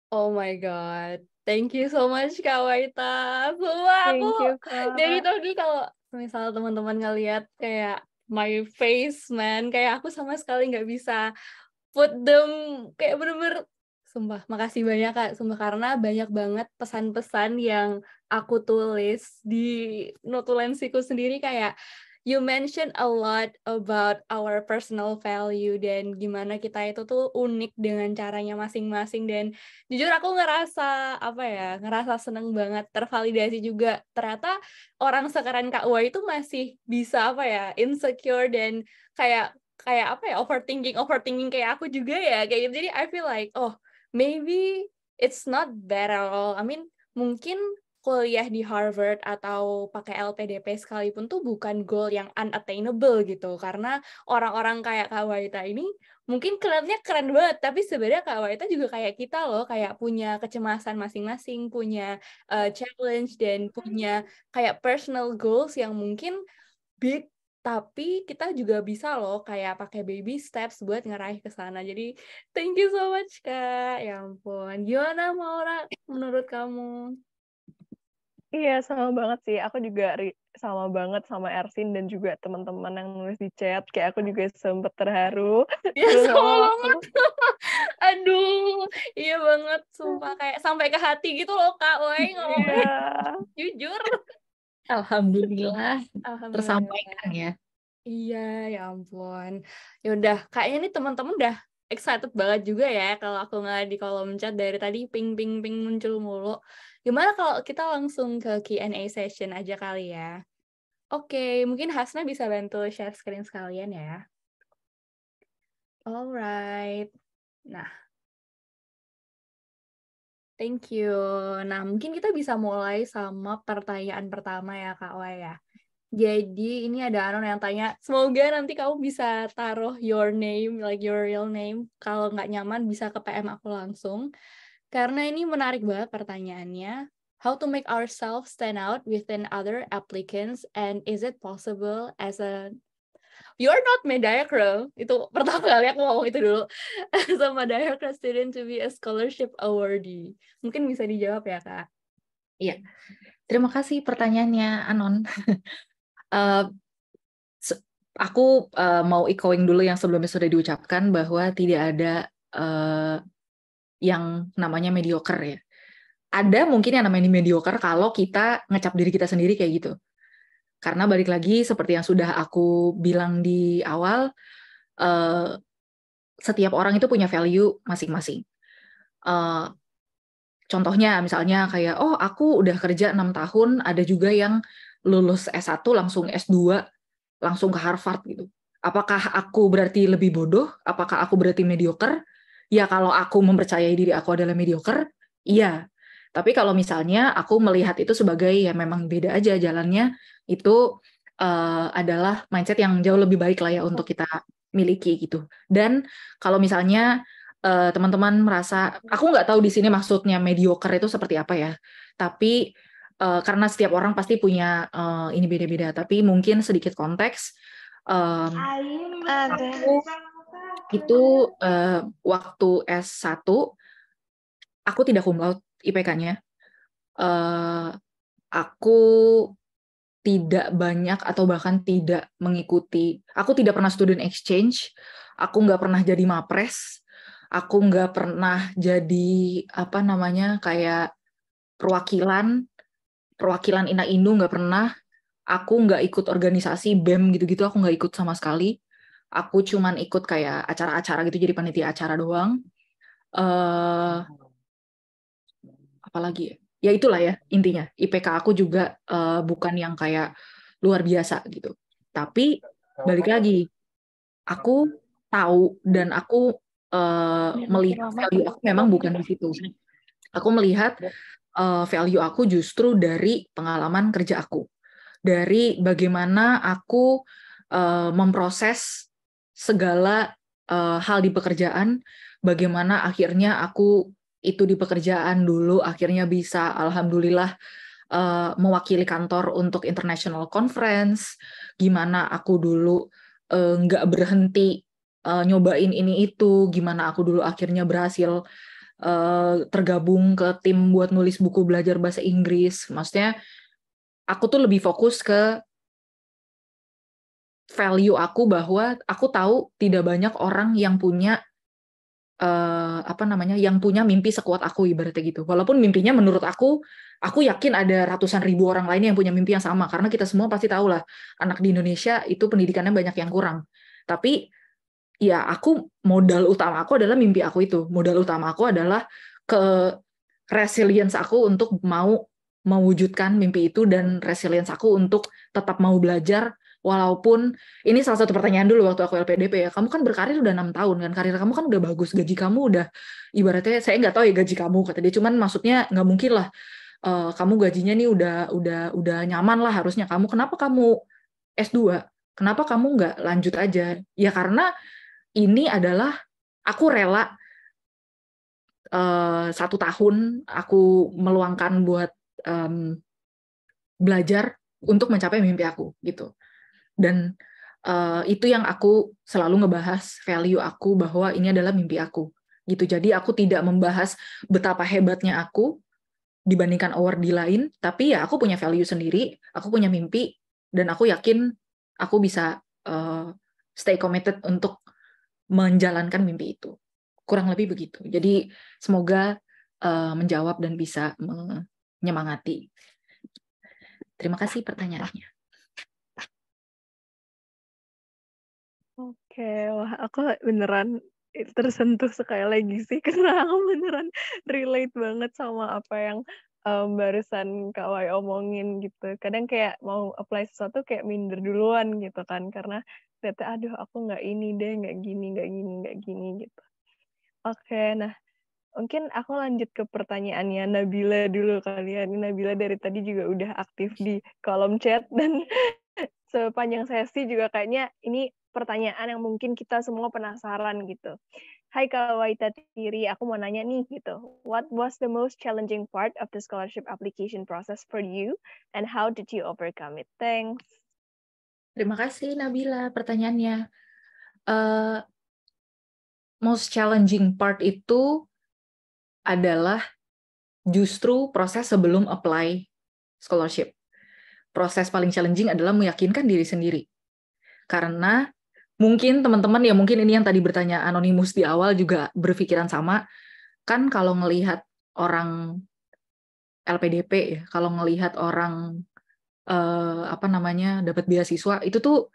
Oh my God. Thank you so much Kak Waita. Sumpah aku Thank you, Kak. dari tadi kalau misal teman-teman ngeliat kayak my face man, kayak aku sama sekali nggak bisa put them, kayak bener-bener sumpah makasih banyak Kak, sumpah, karena banyak banget pesan-pesan yang aku tulis di notulensiku sendiri. Kayak you mention a lot about our personal value dan gimana kita itu tuh unik dengan caranya masing-masing, dan jujur aku ngerasa seneng banget, tervalidasi juga. Ternyata orang sekeren Kak Wai itu masih bisa insecure dan kayak overthinking kayak aku juga ya, kayak gitu. Jadi I feel like maybe it's not bad at all. I mean, mungkin kuliah di Harvard atau pakai LPDP sekalipun tuh bukan goal yang unattainable gitu, karena orang-orang kayak Kak Waita ini mungkin kelihatannya keren banget, tapi sebenarnya Kak Waita juga kayak kita loh, kayak punya kecemasan masing-masing, punya challenge, dan punya kayak personal goals yang mungkin big, tapi kita juga bisa loh kayak pakai baby steps buat ngeraih ke sana. Jadi thank you so much Kak. Ya ampun. Gimana Maura menurut kamu? Iya, sama banget sih. Aku juga sama banget sama Ersin dan juga teman-teman yang nulis di chat. Kayak aku juga sempet terharu. Ya Terus sama aku banget. Aduh, iya banget. Sumpah kayak sampai ke hati gitu loh Kak. Woi, ngomongnya iya. jujur. Alhamdulillah Alhamdulillah. tersampaikan ya. Iya, ya ampun. Ya udah, kayaknya nih teman-teman udah excited banget juga ya kalau aku ngeliat di kolom chat dari tadi ping ping ping muncul mulu. Gimana kalau kita langsung ke Q&A session aja kali ya? Oke, mungkin Hasna bisa bantu share screen sekalian ya. Alright. Nah, thank you. Nah, mungkin kita bisa mulai sama pertanyaan pertama ya, Kak Wai ya. Jadi ini ada Anon yang tanya, semoga nanti kamu bisa taruh your name, like your real name. Kalau nggak nyaman bisa ke PM aku langsung. Karena ini menarik banget pertanyaannya. How to make ourselves stand out within other applicants, and is it possible as a you're not Mediacre. Itu pertama kali aku ngomong itu dulu. As a Mediacre student to be a scholarship awardee. Mungkin bisa dijawab ya, Kak? Iya, terima kasih pertanyaannya, Anon. Eh, aku mau echoing dulu yang sebelumnya sudah diucapkan bahwa tidak ada yang namanya mediocre ya. Ada mungkin yang namanya mediocre kalau kita ngecap diri kita sendiri kayak gitu. Karena balik lagi seperti yang sudah aku bilang di awal, setiap orang itu punya value masing-masing. Contohnya misalnya kayak, oh aku udah kerja 6 tahun, ada juga yang lulus S1 langsung S2, langsung ke Harvard gitu. Apakah aku berarti lebih bodoh? Apakah aku berarti mediocre? Ya kalau aku mempercayai diri aku adalah mediocre, iya. Tapi kalau misalnya aku melihat itu sebagai ya memang beda aja jalannya, itu adalah mindset yang jauh lebih baik lah ya untuk kita miliki gitu. Dan kalau misalnya teman-teman merasa, aku nggak tahu di sini maksudnya mediocre itu seperti apa ya, tapi karena setiap orang pasti punya ini beda-beda, tapi mungkin sedikit konteks, aku itu waktu S1, aku tidak cum laude IPK-nya, aku tidak banyak atau bahkan tidak mengikuti, aku tidak pernah student exchange, aku nggak pernah jadi mapres, aku nggak pernah jadi apa namanya kayak perwakilan Ina-Indo, nggak pernah. Aku nggak ikut organisasi BEM gitu-gitu, aku nggak ikut sama sekali. Aku cuman ikut kayak acara-acara gitu, jadi panitia acara doang. Apalagi ya? Ya itulah ya intinya. IPK aku juga bukan yang kayak luar biasa gitu. Tapi balik lagi, aku tahu dan aku melihat value aku memang bukan di situ. Aku melihat value aku justru dari pengalaman kerja aku. Dari bagaimana aku memproses segala hal di pekerjaan, bagaimana akhirnya aku itu di pekerjaan dulu akhirnya bisa alhamdulillah mewakili kantor untuk international conference, gimana aku dulu nggak berhenti nyobain ini itu, gimana aku dulu akhirnya berhasil tergabung ke tim buat nulis buku belajar bahasa Inggris. Maksudnya aku tuh lebih fokus ke value aku bahwa aku tahu tidak banyak orang yang punya yang punya mimpi sekuat aku ibaratnya gitu. Walaupun mimpinya menurut aku yakin ada ratusan ribu orang lain yang punya mimpi yang sama karena kita semua pasti tahu lah anak di Indonesia itu pendidikannya banyak yang kurang. Tapi ya modal utama aku adalah mimpi aku itu. Modal utama aku adalah ke resilience aku untuk mau mewujudkan mimpi itu dan resilience aku untuk tetap mau belajar walaupun ini salah satu pertanyaan dulu waktu aku LPDP ya, kamu kan berkarir udah 6 tahun kan, karir kamu kan udah bagus, gaji kamu udah ibaratnya saya nggak tahu ya gaji kamu kata dia, cuman maksudnya nggak mungkin lah kamu gajinya nih udah nyaman lah harusnya kamu, kenapa kamu S2, kenapa kamu nggak lanjut aja? Ya karena ini adalah aku rela 1 tahun aku meluangkan buat belajar untuk mencapai mimpi aku gitu. Dan itu yang aku selalu ngebahas value aku bahwa ini adalah mimpi aku gitu. Jadi aku tidak membahas betapa hebatnya aku dibandingkan awardee lain, tapi ya aku punya value sendiri, aku punya mimpi dan aku yakin aku bisa stay committed untuk menjalankan mimpi itu. Kurang lebih begitu. Jadi semoga menjawab dan bisa menyemangati. Terima kasih pertanyaannya. Oke, wah aku beneran tersentuh sekali lagi sih karena aku beneran relate banget sama apa yang barusan Kak Wai omongin gitu. Kadang kayak mau apply sesuatu kayak minder duluan gitu kan karena ternyata aduh aku nggak ini deh, nggak gini, nggak gini, nggak gini gitu. Oke, nah mungkin aku lanjut ke pertanyaannya Nabila dulu kali ya. Ini Nabila dari tadi juga udah aktif di kolom chat dan sepanjang sesi juga kayaknya ini pertanyaan yang mungkin kita semua penasaran gitu. Hai Kak Waita Tiri, aku mau nanya nih gitu. What was the most challenging part of the scholarship application process for you and how did you overcome it? Thanks. Terima kasih Nabila pertanyaannya. Most challenging part itu adalah justru proses sebelum apply scholarship. Proses paling challenging adalah meyakinkan diri sendiri. Karena mungkin teman-teman ya mungkin ini yang tadi bertanya anonimus di awal juga berpikiran sama. Kan kalau ngelihat orang LPDP ya, kalau ngelihat orang dapat beasiswa itu tuh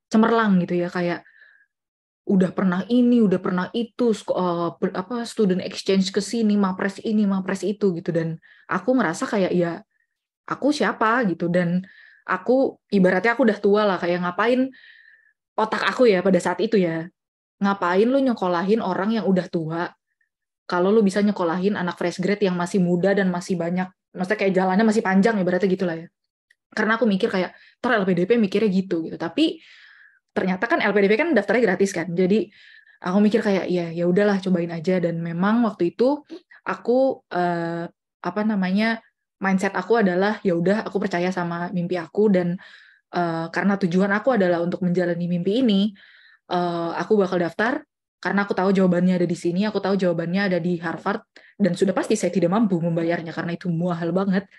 cemerlang gitu ya, kayak udah pernah ini, udah pernah itu, student exchange ke sini, mapres ini, mapres itu gitu, dan aku ngerasa kayak ya aku siapa gitu, dan aku ibaratnya aku udah tua lah, kayak ngapain otak aku ya pada saat itu ya, ngapain lu nyekolahin orang yang udah tua kalau lu bisa nyekolahin anak fresh grade yang masih muda dan masih banyak, maksudnya kayak jalannya masih panjang ibaratnya gitulah ya. Karena aku mikir kayak LPDP mikirnya gitu. Tapi ternyata kan LPDP kan daftarnya gratis kan. Jadi aku mikir kayak ya udahlah cobain aja, dan memang waktu itu aku mindset aku adalah ya udah aku percaya sama mimpi aku, dan karena tujuan aku adalah untuk menjalani mimpi ini, aku bakal daftar karena aku tahu jawabannya ada di sini, aku tahu jawabannya ada di Harvard, dan sudah pasti saya tidak mampu membayarnya karena itu mahal banget.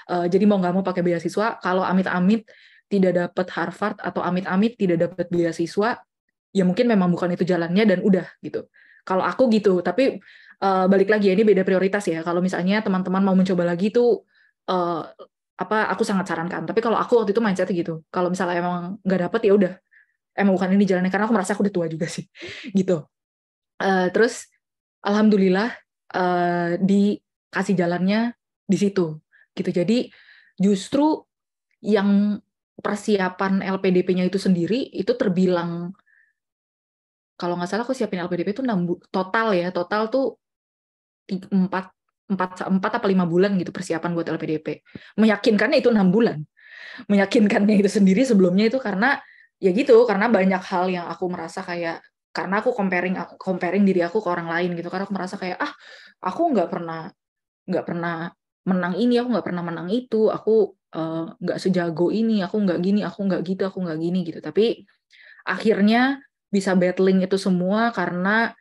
Jadi mau nggak mau pakai beasiswa. Kalau amit-amit tidak dapat Harvard atau amit-amit tidak dapat beasiswa, ya mungkin memang bukan itu jalannya dan udah gitu. Kalau aku gitu, tapi balik lagi ya, ini beda prioritas ya. Kalau misalnya teman-teman mau mencoba lagi tuh aku sangat sarankan. Tapi kalau aku waktu itu mindsetnya gitu. Kalau misalnya emang nggak dapet ya udah, emang bukan ini jalannya, karena aku merasa aku udah tua juga sih gitu. Terus alhamdulillah dikasih jalannya di situ gitu. Jadi justru yang persiapan LPDP-nya itu sendiri itu terbilang, kalau nggak salah aku siapin LPDP itu total tuh 4 apa 5 bulan gitu persiapan buat LPDP. Meyakinkannya itu 6 bulan. Meyakinkannya itu sendiri sebelumnya itu karena ya gitu, karena banyak hal yang aku merasa kayak, karena aku comparing diri aku ke orang lain gitu, karena aku merasa kayak aku nggak pernah menang ini, aku nggak pernah menang itu, aku nggak sejago ini, aku nggak gini, aku nggak gitu, aku nggak gini gitu. Tapi akhirnya bisa battling itu semua karena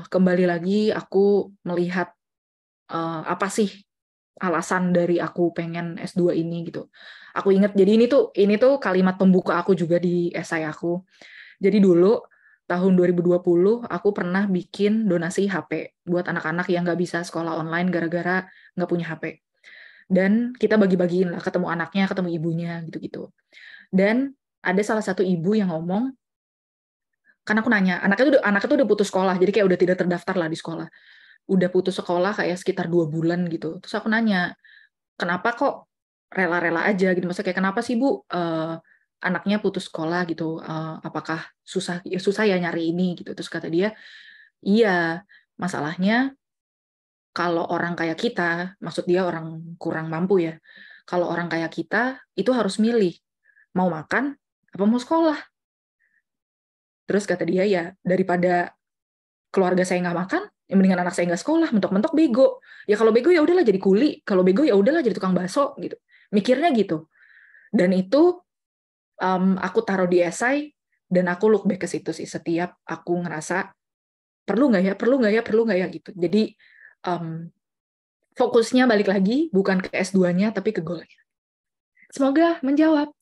kembali lagi aku melihat apa sih alasan dari aku pengen S2 ini gitu. Aku ingat, jadi ini tuh kalimat pembuka aku juga di esai aku. Jadi dulu tahun 2020 aku pernah bikin donasi HP buat anak-anak yang nggak bisa sekolah online gara-gara nggak punya HP. Dan kita bagi-bagiin lah, ketemu anaknya, ketemu ibunya gitu-gitu. Dan ada salah satu ibu yang ngomong, kan aku nanya, anaknya tuh udah putus sekolah, jadi kayak udah tidak terdaftar lah di sekolah. Udah putus sekolah kayak sekitar 2 bulan gitu. Terus aku nanya, kenapa kok rela-rela aja gitu, maksudnya kayak kenapa sih Bu anaknya putus sekolah gitu, apakah susah ya nyari ini gitu. Terus kata dia, iya, masalahnya kalau orang kayak kita, maksud dia orang kurang mampu ya, kalau orang kayak kita itu harus milih mau makan apa mau sekolah. Terus kata dia, ya daripada keluarga saya nggak makan, ya mendingan anak saya nggak sekolah, mentok-mentok bego. Ya kalau bego ya udahlah jadi kuli, kalau bego ya udahlah jadi tukang bakso gitu. Mikirnya gitu. Dan itu aku taruh di esai, dan aku look back ke situ sih setiap aku ngerasa perlu nggak ya gitu. Jadi fokusnya balik lagi bukan ke S2-nya tapi ke goal-nya. Semoga menjawab.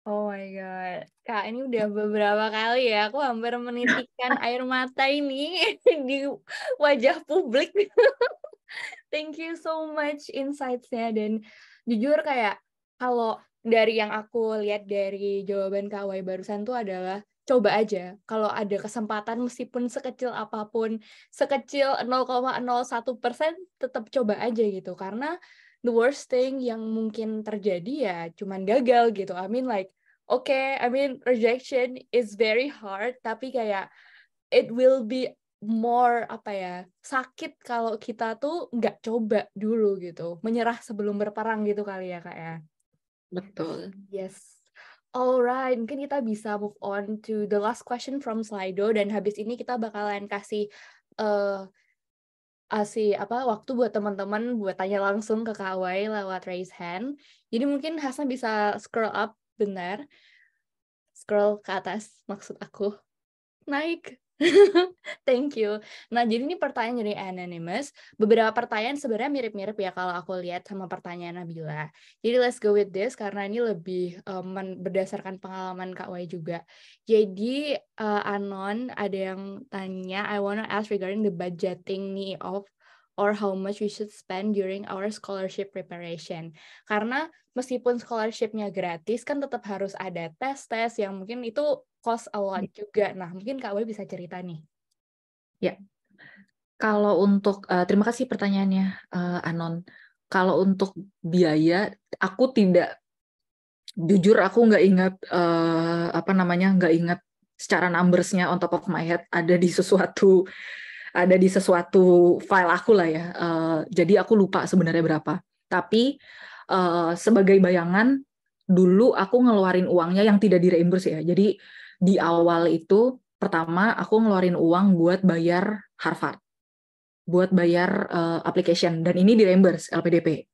Oh my God. Kak, ini udah beberapa kali ya aku hampir menitikkan air mata ini di wajah publik. Thank you so much insights-nya. Dan jujur kayak kalau dari yang aku lihat dari jawaban Kak Wai barusan tuh adalah coba aja. Kalau ada kesempatan meskipun sekecil apapun, sekecil 0,01%, tetap coba aja gitu. Karena the worst thing yang mungkin terjadi ya cuman gagal gitu. I mean like, okay, I mean rejection is very hard, tapi kayak it will be more sakit kalau kita tuh nggak coba dulu gitu. Menyerah sebelum berperang gitu kali ya Kak ya. Betul. Yes. Alright, mungkin kita bisa move on to the last question from Slido, dan habis ini kita bakalan kasih waktu buat teman-teman buat tanya langsung ke Kak Wai lewat raise hand. Jadi mungkin Hasan bisa scroll up bentar. Scroll ke atas maksud aku. Naik. Thank you. Nah, jadi ini pertanyaan dari Anonymous. Beberapa pertanyaan sebenarnya mirip-mirip ya kalau aku lihat sama pertanyaan Nabila. Jadi let's go with this karena ini lebih berdasarkan pengalaman Kak Wai juga. Jadi Anon ada yang tanya, I wanna ask regarding the budgeting nih of or how much we should spend during our scholarship preparation. Karena meskipun scholarship-nya gratis kan tetap harus ada tes-tes yang mungkin itu cost a lot juga. Nah, mungkin Kak Wai bisa cerita nih. Ya, kalau untuk terima kasih pertanyaannya Anon. Kalau untuk biaya, aku jujur aku nggak ingat nggak ingat secara numbers-nya on top of my head, ada di sesuatu file aku lah ya. Jadi aku lupa sebenarnya berapa. Tapi sebagai bayangan, dulu aku ngeluarin uangnya yang tidak di-reimburse ya. Jadi di awal itu pertama aku ngeluarin uang buat bayar Harvard, buat bayar application, dan ini di-reimburse LPDP.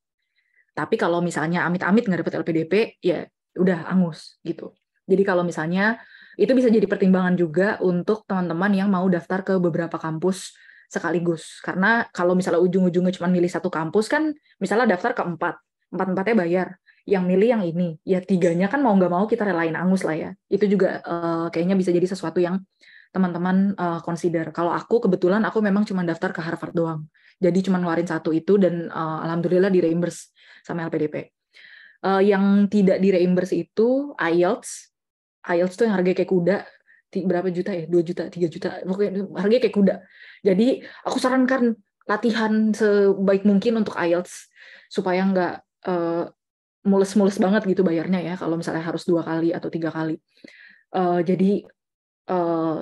Tapi kalau misalnya amit-amit nggak dapet LPDP, ya udah angus gitu. Jadi kalau misalnya itu bisa jadi pertimbangan juga untuk teman-teman yang mau daftar ke beberapa kampus sekaligus. Karena kalau misalnya ujung-ujungnya cuma milih satu kampus kan, misalnya daftar ke empat-empatnya bayar. Yang milih yang ini, ya tiganya kan mau nggak mau kita relain angus lah ya. Itu juga kayaknya bisa jadi sesuatu yang teman-teman consider. Kalau aku kebetulan aku memang cuma daftar ke Harvard doang. Jadi cuma ngeluarin satu itu dan alhamdulillah di-reimburse sama LPDP. Yang tidak di-reimburse itu IELTS. IELTS tuh yang harganya kayak kuda. Berapa juta ya? 2 juta, 3 juta. Pokoknya harganya kayak kuda. Jadi aku sarankan latihan sebaik mungkin untuk IELTS supaya nggak mules-mules banget gitu bayarnya ya kalau misalnya harus 2 kali atau 3 kali. Jadi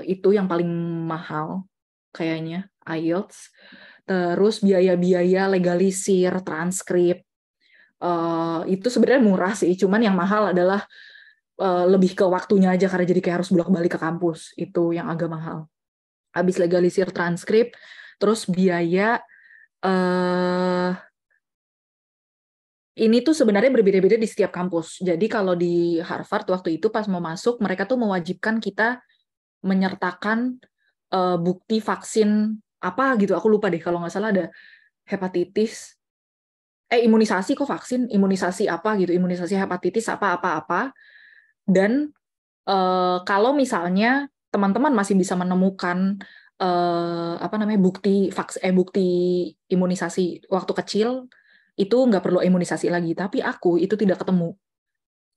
itu yang paling mahal kayaknya IELTS. Terus biaya-biaya legalisir, transkrip, itu sebenarnya murah sih. Cuman yang mahal adalah lebih ke waktunya aja karena jadi kayak harus bolak-balik ke kampus. Itu yang agak mahal. Habis legalisir transkrip, terus biaya ini tuh sebenarnya berbeda-beda di setiap kampus. Jadi kalau di Harvard waktu itu pas mau masuk, mereka tuh mewajibkan kita menyertakan bukti vaksin apa gitu. Aku lupa deh, kalau nggak salah ada hepatitis, imunisasi kok vaksin, imunisasi apa gitu, imunisasi hepatitis apa. Dan kalau misalnya teman-teman masih bisa menemukan bukti imunisasi waktu kecil, itu nggak perlu imunisasi lagi. Tapi aku itu tidak ketemu,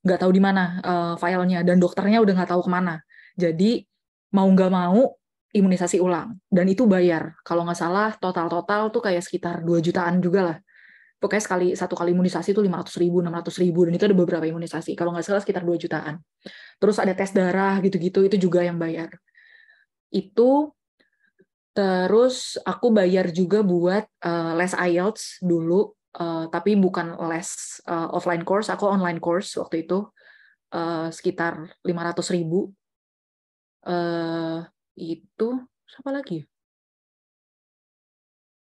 nggak tahu di mana filenya, dan dokternya udah nggak tahu kemana. Jadi mau nggak mau imunisasi ulang, dan itu bayar. Kalau nggak salah total tuh kayak sekitar 2 jutaan juga lah. Pokoknya satu kali imunisasi itu 500.000, 600.000, dan itu ada beberapa imunisasi. Kalau nggak salah sekitar 2 jutaan. Terus ada tes darah gitu-gitu, itu juga yang bayar. Itu terus aku bayar juga buat les IELTS dulu, tapi bukan les offline course, aku online course waktu itu, sekitar 500.000. Itu apa lagi?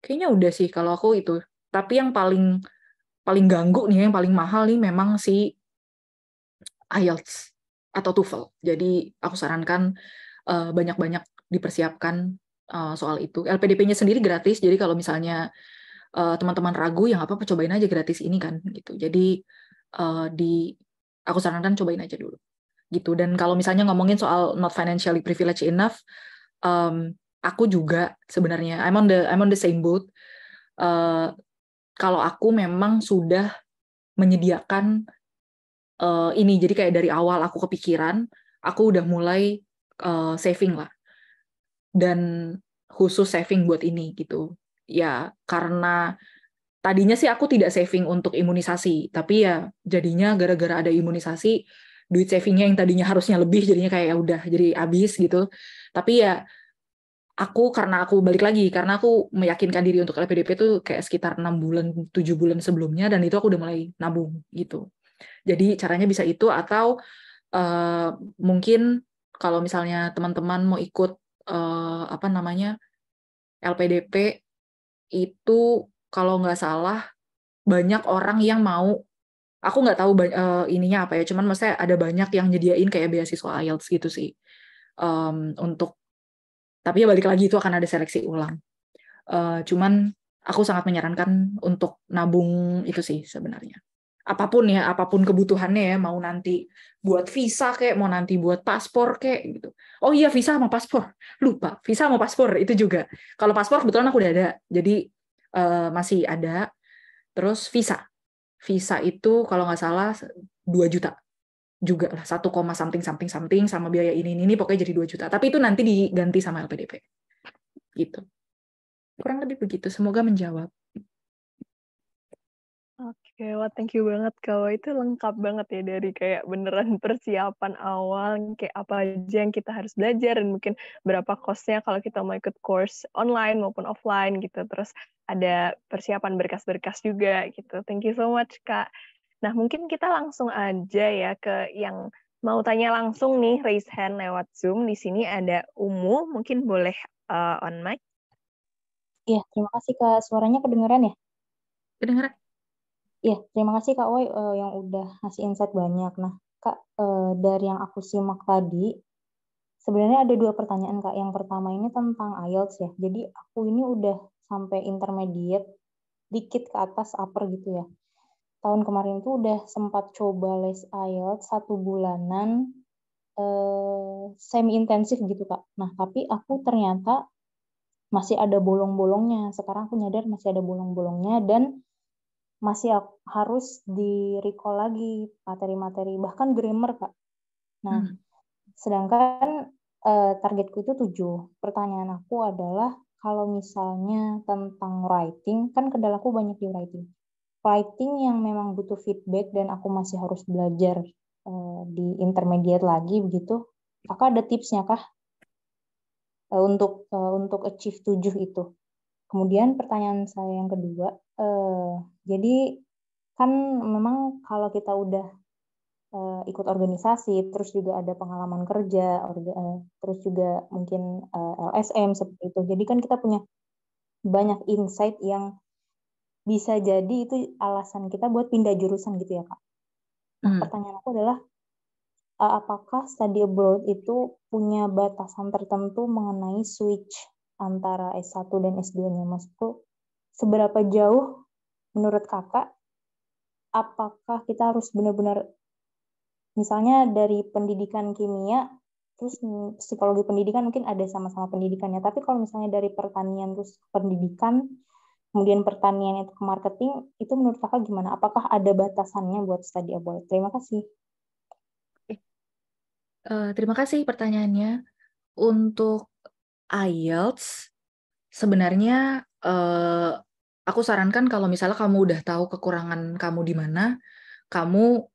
Kayaknya udah sih kalau aku itu. Tapi yang paling ganggu nih, yang paling mahal nih memang si IELTS atau TOEFL. Jadi aku sarankan banyak-banyak dipersiapkan soal itu. LPDP-nya sendiri gratis, jadi kalau misalnya teman-teman ragu, ya nggak apa-apa, cobain aja gratis ini kan gitu. Jadi aku sarankan cobain aja dulu gitu. Dan kalau misalnya ngomongin soal not financially privileged enough, aku juga sebenarnya I'm on the same boat. Kalau aku memang sudah menyediakan ini, jadi kayak dari awal aku kepikiran, aku udah mulai saving lah, dan khusus saving buat ini gitu. Ya karena tadinya sih aku tidak saving untuk imunisasi, tapi ya jadinya gara-gara ada imunisasi, duit savingnya yang tadinya harusnya lebih jadinya kayak ya udah jadi habis gitu. Tapi ya karena aku balik lagi, karena aku meyakinkan diri untuk LPDP itu kayak sekitar 6 bulan, 7 bulan sebelumnya, dan itu aku udah mulai nabung gitu. Jadi caranya bisa itu, atau mungkin kalau misalnya teman-teman mau ikut LPDP itu kalau nggak salah banyak orang yang mau, aku nggak tahu ininya apa ya, cuman maksudnya ada banyak yang nyediain kayak beasiswa IELTS gitu sih. Tapi ya balik lagi itu akan ada seleksi ulang. Cuman aku sangat menyarankan untuk nabung itu sih sebenarnya. Apapun kebutuhannya ya, mau nanti buat visa kayak, mau nanti buat paspor kayak gitu. Oh iya, visa sama paspor. Lupa, visa sama paspor itu juga. Kalau paspor kebetulan aku udah ada, jadi masih ada. Terus visa itu kalau nggak salah 2 juta juga lah, 1, something sama biaya ini pokoknya jadi 2 juta. Tapi itu nanti diganti sama LPDP. Gitu. Kurang lebih begitu. Semoga menjawab. Oke, wah thank you banget Kak. Wah, itu lengkap banget ya dari kayak beneran persiapan awal, kayak apa aja yang kita harus belajar, dan mungkin berapa cost-nya kalau kita mau ikut course online maupun offline gitu. Terus ada persiapan berkas-berkas juga gitu. Thank you so much Kak. Nah, mungkin kita langsung aja ya ke yang mau tanya langsung nih, raise hand lewat Zoom. Di sini ada Umu, mungkin boleh on mic. Iya, terima kasih Kak. Suaranya kedengeran ya? Kedengeran? Iya, terima kasih Kak Woi yang udah ngasih insight banyak. Nah, Kak, dari yang aku simak tadi, sebenarnya ada 2 pertanyaan Kak. Yang pertama ini tentang IELTS ya. Jadi aku ini udah sampai intermediate, dikit ke atas upper gitu ya. Tahun kemarin tuh udah sempat coba les IELTS 1 bulanan, semi intensif gitu Kak. Nah, tapi aku ternyata masih ada bolong-bolongnya. Sekarang aku nyadar masih ada bolong-bolongnya, dan masih harus di-recall lagi materi-materi, bahkan grammar, Kak. Nah, sedangkan targetku itu 7. Pertanyaan aku adalah, kalau misalnya tentang writing, kan kendalaku banyak di writing. Writing yang memang butuh feedback dan aku masih harus belajar di intermediate lagi begitu. Kakak ada tipsnya kah untuk achieve 7 itu? Kemudian pertanyaan saya yang kedua, jadi kan memang kalau kita udah ikut organisasi, terus juga ada pengalaman kerja, terus juga mungkin LSM seperti itu. Jadi kan kita punya banyak insight yang bisa jadi itu alasan kita buat pindah jurusan gitu ya Kak. Nah, pertanyaan aku adalah, apakah study abroad itu punya batasan tertentu mengenai switch antara S1 dan S2-nya? Maksudku, seberapa jauh menurut Kakak, apakah kita harus benar-benar, misalnya dari pendidikan kimia, terus psikologi pendidikan mungkin ada sama-sama pendidikannya, tapi kalau misalnya dari pertanian terus pendidikan, kemudian pertanian itu ke marketing, itu menurut Kakak gimana? Apakah ada batasannya buat study abroad? Terima kasih. Terima kasih pertanyaannya. Untuk IELTS, sebenarnya aku sarankan kalau misalnya kamu udah tahu kekurangan kamu di mana, kamu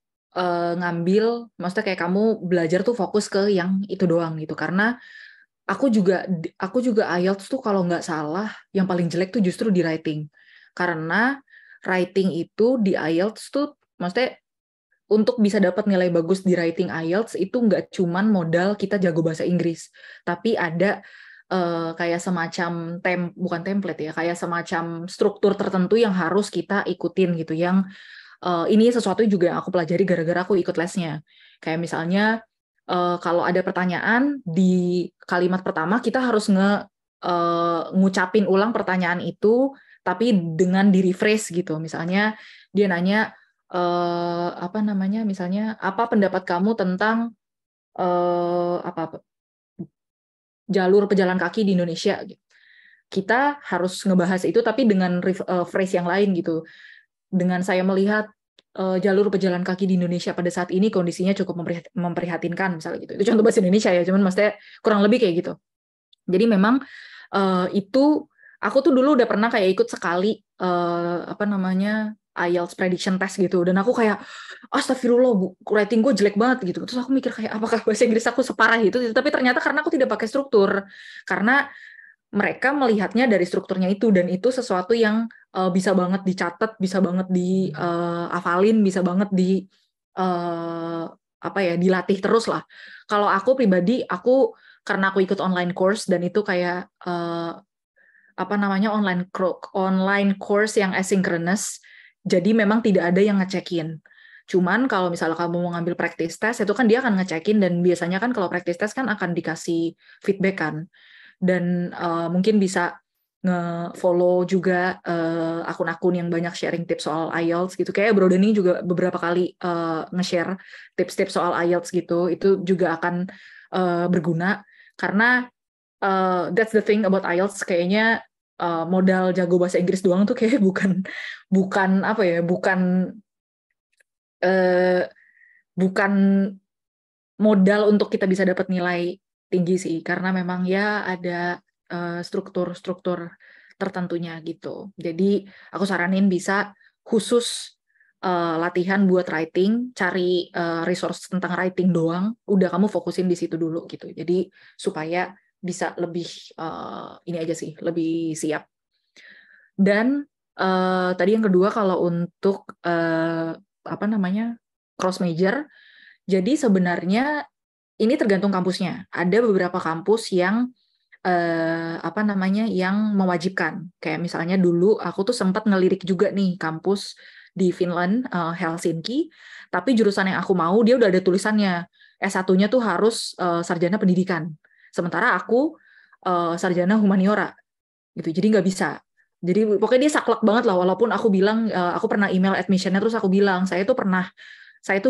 ngambil, maksudnya kayak kamu belajar tuh fokus ke yang itu doang gitu. Karena aku juga IELTS tuh kalau nggak salah, yang paling jelek tuh justru di writing. Karena writing itu di IELTS tuh, maksudnya untuk bisa dapat nilai bagus di writing IELTS itu nggak cuman modal kita jago bahasa Inggris, tapi ada kayak semacam bukan template ya, kayak semacam struktur tertentu yang harus kita ikutin gitu. Yang ini sesuatu juga yang aku pelajari gara-gara aku ikut lesnya. Kayak misalnya kalau ada pertanyaan di kalimat pertama kita harus ngucapin ulang pertanyaan itu, tapi dengan di-rephrase gitu. Misalnya dia nanya misalnya apa pendapat kamu tentang jalur pejalan kaki di Indonesia gitu. Kita harus ngebahas itu tapi dengan phrase yang lain gitu. Dengan saya melihat jalur pejalan kaki di Indonesia pada saat ini kondisinya cukup memprihatinkan misalnya gitu. Itu contoh bahasa Indonesia ya, cuman maksudnya kurang lebih kayak gitu. Jadi memang itu aku tuh dulu udah pernah kayak ikut sekali IELTS prediction test gitu, dan aku kayak astagfirullah writing gue jelek banget gitu. Terus aku mikir kayak apakah bahasa Inggris aku separah itu, tapi ternyata karena aku tidak pakai struktur, karena mereka melihatnya dari strukturnya itu, dan itu sesuatu yang bisa banget dicatat, bisa banget dihafalin, bisa banget dilatih terus lah. Kalau aku pribadi, karena aku ikut online course dan itu kayak online course yang asynchronous, jadi memang tidak ada yang ngecekin. Cuman kalau misalnya kamu mau ngambil practice test, itu kan dia akan ngecekin, dan biasanya kan kalau practice test kan akan dikasih feedback kan. Dan mungkin bisa nge-follow juga akun-akun yang banyak sharing tips soal IELTS gitu. Kayak Bro Denny juga beberapa kali nge-share tips-tips soal IELTS gitu. Itu juga akan berguna, karena that's the thing about IELTS, kayaknya modal jago bahasa Inggris doang tuh kayak bukan modal untuk kita bisa dapat nilai tinggi sih, karena memang ya ada struktur-struktur tertentunya gitu. Jadi aku saranin bisa khusus latihan buat writing, cari resource tentang writing doang, udah kamu fokusin di situ dulu gitu. Jadi supaya bisa lebih ini aja sih, lebih siap. Dan tadi yang kedua, kalau untuk cross major, jadi sebenarnya ini tergantung kampusnya. Ada beberapa kampus yang yang mewajibkan. Kayak misalnya dulu aku tuh sempat ngelirik juga nih kampus di Finland, Helsinki, tapi jurusan yang aku mau dia udah ada tulisannya S1-nya tuh harus sarjana pendidikan. Sementara aku sarjana humaniora gitu. Jadi nggak bisa. Jadi pokoknya dia saklek banget lah, walaupun aku bilang aku pernah email admission-nya, terus aku bilang saya tuh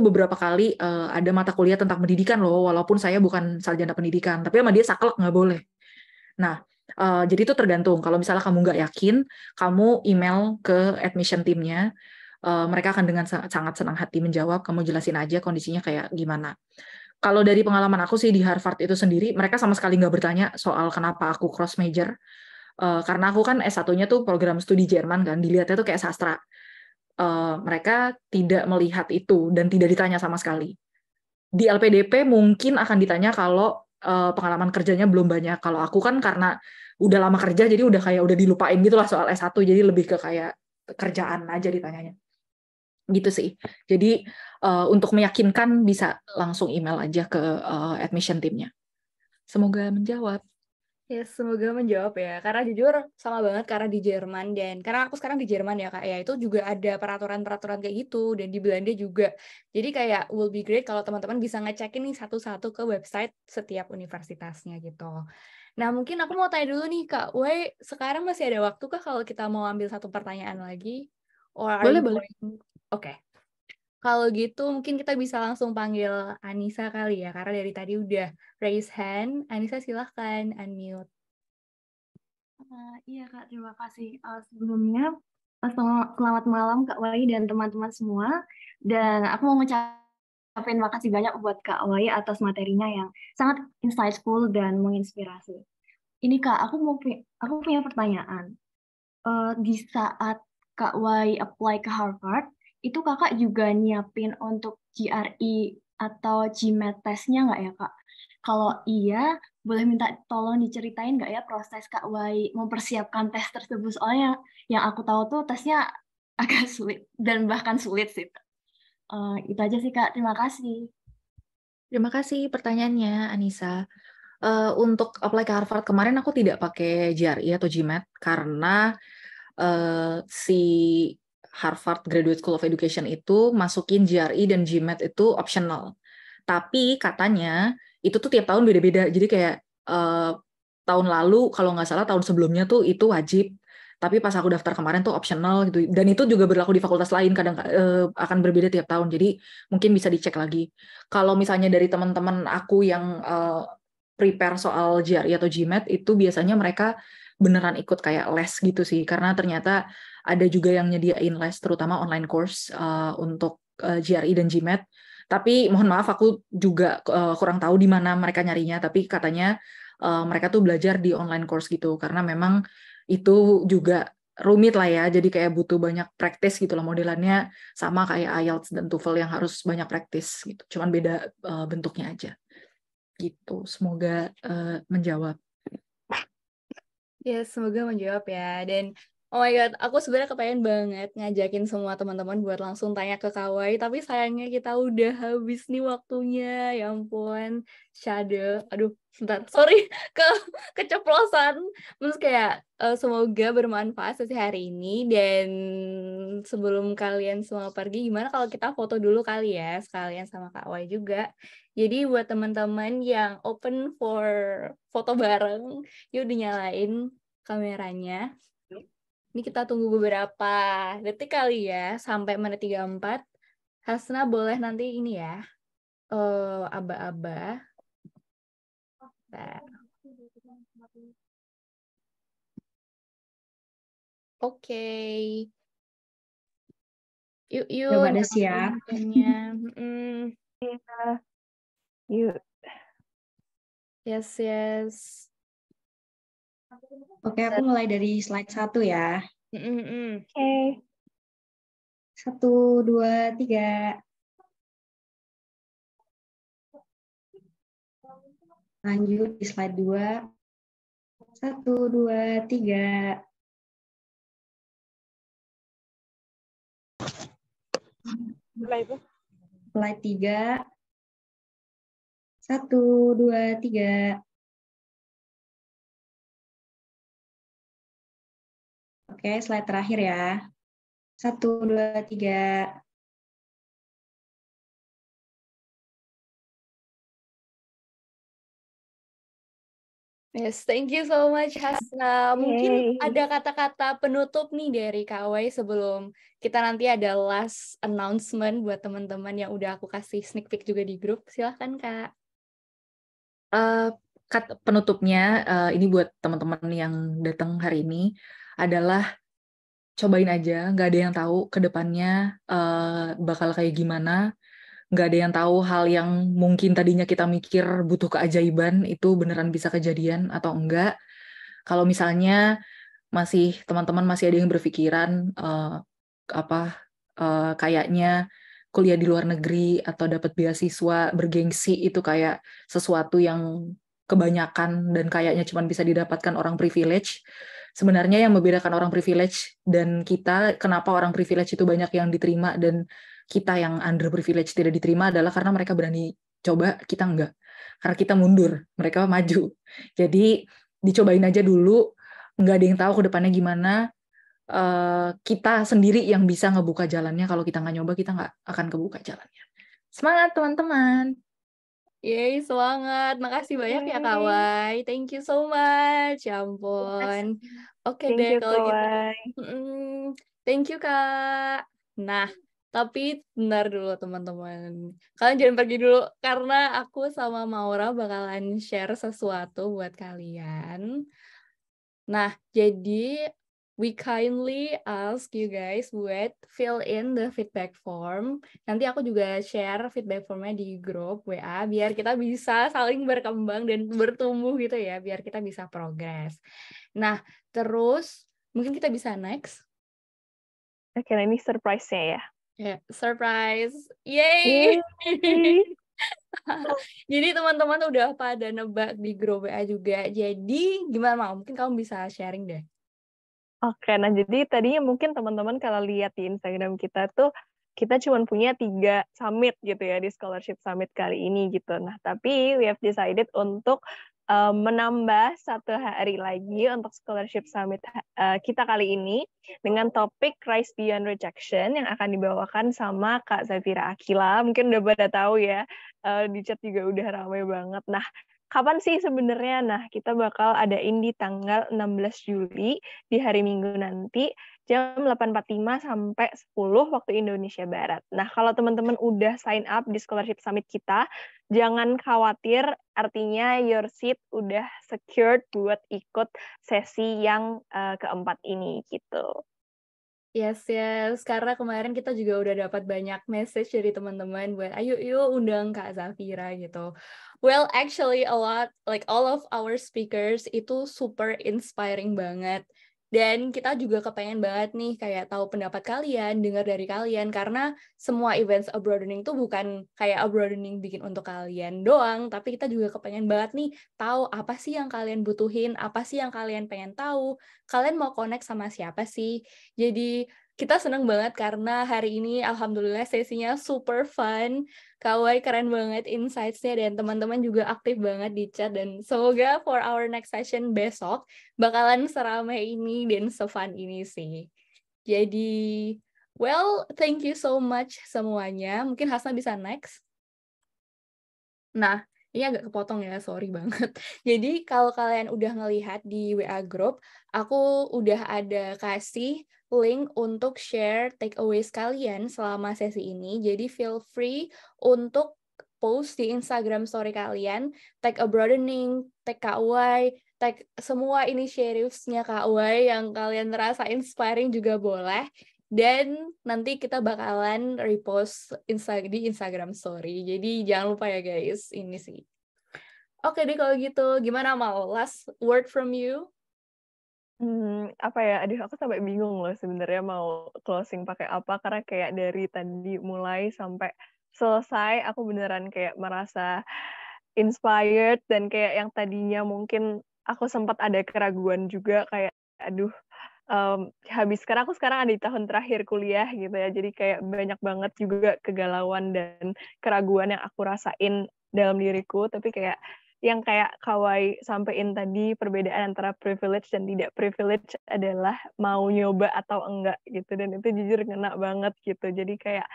beberapa kali ada mata kuliah tentang pendidikan loh, walaupun saya bukan sarjana pendidikan, tapi sama dia saklek nggak boleh. Nah, jadi itu tergantung. Kalau misalnya kamu nggak yakin, kamu email ke admission team-nya, mereka akan dengan sangat senang hati menjawab, kamu jelasin aja kondisinya kayak gimana. Kalau dari pengalaman aku sih di Harvard itu sendiri, mereka sama sekali nggak bertanya soal kenapa aku cross major, karena aku kan S1-nya tuh program studi Jerman kan, dilihatnya tuh kayak sastra. Mereka tidak melihat itu dan tidak ditanya sama sekali. Di LPDP mungkin akan ditanya kalau pengalaman kerjanya belum banyak. Kalau aku kan karena udah lama kerja, jadi udah dilupain gitu lah soal S1, jadi lebih ke kayak kerjaan aja ditanyanya. Gitu sih. Jadi untuk meyakinkan bisa langsung email aja ke admission team-nya. Semoga menjawab. Ya, semoga menjawab ya. Karena jujur sama banget karena di Jerman, dan karena aku sekarang di Jerman ya Kak, ya itu juga ada peraturan-peraturan kayak gitu, dan di Belanda juga. Jadi kayak will be great kalau teman-teman bisa ngecekin nih satu-satu ke website setiap universitasnya gitu. Nah, mungkin aku mau tanya dulu nih Kak, sekarang masih ada waktu kah kalau kita mau ambil satu pertanyaan lagi? Or are Boleh, you boleh. Oke. Kalau gitu mungkin kita bisa langsung panggil Anissa kali ya, karena dari tadi udah raise hand. Anissa silahkan unmute. Iya Kak, terima kasih. Sebelumnya, selamat malam Kak Wai dan teman-teman semua. Dan aku mau ngucapin makasih banyak buat Kak Wai atas materinya yang sangat insightful dan menginspirasi. Ini Kak, aku punya pertanyaan. Di saat Kak Wai apply ke Harvard, itu Kakak juga nyiapin untuk GRE atau GMAT testnya nggak ya Kak? Kalau iya, boleh minta tolong diceritain nggak ya proses Kak Wai mempersiapkan tes tersebut? Soalnya yang aku tahu tuh tesnya agak sulit dan bahkan sulit sih. Itu aja sih Kak, terima kasih. Terima kasih pertanyaannya, Anissa. Untuk apply ke Harvard kemarin aku tidak pakai GRE atau GMAT karena si Harvard Graduate School of Education itu masukin GRE dan GMAT itu optional. Tapi katanya itu tuh tiap tahun beda-beda. Jadi kayak tahun lalu kalau nggak salah tahun sebelumnya tuh itu wajib. Tapi pas aku daftar kemarin tuh optional gitu. Dan itu juga berlaku di fakultas lain, kadang akan berbeda tiap tahun. Jadi mungkin bisa dicek lagi. Kalau misalnya dari teman-teman aku yang prepare soal GRE atau GMAT, itu biasanya mereka beneran ikut kayak les gitu sih, karena ternyata ada juga yang nyediain les, terutama online course untuk GRE dan GMAT. Tapi mohon maaf, aku juga kurang tahu di mana mereka nyarinya, tapi katanya mereka tuh belajar di online course gitu, karena memang itu juga rumit lah ya, jadi kayak butuh banyak praktis gitu lah, modelannya sama kayak IELTS dan TOEFL yang harus banyak praktis gitu, cuman beda bentuknya aja gitu. Semoga menjawab. Ya, semoga menjawab ya. Dan oh my God, aku sebenarnya kepengen banget ngajakin semua teman-teman buat langsung tanya ke Kawai, tapi sayangnya kita udah habis nih waktunya. Ya ampun, Shade. Aduh, sebentar. Sorry, keceplosan. Terus kayak semoga bermanfaat sesi hari ini. Dan sebelum kalian semua pergi, gimana kalau kita foto dulu kali ya, sekalian sama Kak Wai juga. Jadi buat teman-teman yang open for foto bareng, yuk dinyalain kameranya. Ini kita tunggu beberapa detik kali ya, sampai menit 34. Hasna boleh nanti ini ya, aba-aba. Nah, oke. Yuk, Udah pada siap. Yuk. Yes. Oke, aku mulai dari slide 1 ya. Oke. 1, 2, 3. Lanjut di slide 2. 1, 2, 3. Slide 3. 1, 2, 3. Oke, slide terakhir ya. 1, 2, 3. Yes, thank you so much Hasna. Mungkin Yay. ada kata-kata penutup nih dari Kak Wai sebelum kita nanti ada last announcement buat teman-teman yang udah aku kasih sneak peek juga di grup. Silahkan Kak. Kata penutupnya ini buat teman-teman yang datang hari ini adalah cobain aja, nggak ada yang tahu ke depannya bakal kayak gimana, nggak ada yang tahu hal yang mungkin tadinya kita mikir butuh keajaiban itu beneran bisa kejadian atau enggak. Kalau misalnya teman-teman masih ada yang berpikiran kayaknya kuliah di luar negeri atau dapat beasiswa bergengsi itu kayak sesuatu yang kebanyakan dan kayaknya cuma bisa didapatkan orang privilege. Sebenarnya yang membedakan orang privilege dan kita, kenapa orang privilege itu banyak yang diterima dan kita yang underprivilege tidak diterima adalah karena mereka berani coba, kita enggak. Karena kita mundur, mereka maju. Jadi dicobain aja dulu, nggak ada yang tahu ke depannya gimana. Kita sendiri yang bisa ngebuka jalannya. Kalau kita nggak nyoba, kita nggak akan kebuka jalannya. Semangat teman-teman! Yeay, semangat. Makasih banyak ya Kak Wai. Thank you so much. Ya ampun. Oke Thank deh you, kalau gitu. Kawai. Thank you Kak. Nah, tapi bentar dulu teman-teman. Kalian jangan pergi dulu karena aku sama Maura bakalan share sesuatu buat kalian. Nah, jadi we kindly ask you guys buat fill in the feedback form. Nanti aku juga share feedback formnya di grup WA biar kita bisa saling berkembang dan bertumbuh gitu ya, biar kita bisa progres. Nah, terus mungkin kita bisa next. Oke, nah ini surprise-nya ya. Ya, surprise. Yay! Jadi teman-teman udah pada nebak di grup WA juga. Jadi gimana Mau? Mungkin kamu bisa sharing deh. Oke, nah jadi tadinya mungkin teman-teman kalau lihat di Instagram kita tuh, kita cuma punya 3 summit gitu ya di Scholarship Summit kali ini gitu. Nah, tapi we have decided untuk menambah 1 hari lagi untuk Scholarship Summit kita kali ini dengan topik Rise Beyond Rejection yang akan dibawakan sama Kak Zafira Akila. Mungkin udah pada tahu ya, di chat juga udah ramai banget. Nah, kapan sih sebenarnya? Nah, kita bakal adain di tanggal 16 Juli di hari Minggu nanti jam 8.45 sampai 10 waktu Indonesia Barat. Nah, kalau teman-teman udah sign up di Scholarship Summit kita, jangan khawatir, artinya your seat udah secured buat ikut sesi yang keempat ini gitu. Yes, karena kemarin kita juga udah dapat banyak message dari teman-teman buat ayo yuk undang Kak Zafira gitu. Well, actually all of our speakers itu super inspiring banget. Dan kita juga kepengen banget nih kayak tahu pendapat kalian, dengar dari kalian, karena semua events abroadening tuh bukan kayak abroadening bikin untuk kalian doang, tapi kita juga kepengen banget nih tahu apa sih yang kalian butuhin, apa sih yang kalian pengen tahu, kalian mau connect sama siapa sih. Jadi kita seneng banget karena hari ini alhamdulillah sesinya super fun. Kak Wai keren banget insights-nya dan teman-teman juga aktif banget di chat, dan semoga for our next session besok bakalan seramai ini dan se-fun ini sih. Jadi, well, thank you so much semuanya. Mungkin Hasna bisa next. Nah, ini agak kepotong ya, sorry banget. Jadi kalau kalian udah ngelihat di WA group, aku udah ada kasih link untuk share takeaways kalian selama sesi ini. Jadi feel free untuk post di Instagram story kalian, tag abroadening, tag Kak Wai, tag semua initiatives-nya Kak Wai yang kalian merasa inspiring juga boleh. Dan nanti kita bakalan repost di Instagram story. Jadi jangan lupa ya guys, ini sih. Oke deh kalau gitu, gimana Mal? Last word from you? Apa ya? Aduh, aku sampai bingung loh sebenarnya mau closing pakai apa, karena kayak dari tadi mulai sampai selesai aku beneran kayak merasa inspired, dan kayak yang tadinya mungkin aku sempat ada keraguan juga kayak aduh, karena aku sekarang ada di tahun terakhir kuliah gitu ya, jadi kayak banyak banget juga kegalauan dan keraguan yang aku rasain dalam diriku, tapi kayak yang kayak Kawai sampein tadi, perbedaan antara privilege dan tidak privilege adalah mau nyoba atau enggak gitu, dan itu jujur ngena banget gitu. Jadi kayak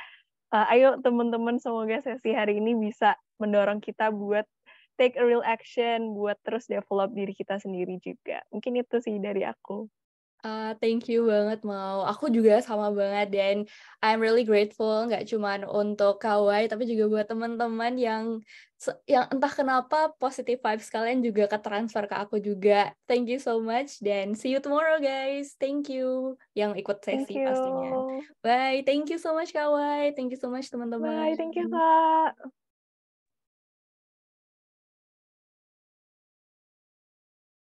ayo teman-teman, semoga sesi hari ini bisa mendorong kita buat take a real action, buat terus develop diri kita sendiri juga. Mungkin itu sih dari aku. Thank you banget Mau. Aku juga sama banget dan I'm really grateful nggak cuma untuk Kawai tapi juga buat teman-teman yang entah kenapa positive vibes kalian juga ketransfer ke aku juga. Thank you so much dan see you tomorrow guys. Thank you yang ikut Thank sesi you. pastinya. Bye. Thank you so much Kawai. Thank you so much Bye. teman-teman. Thank you Kak.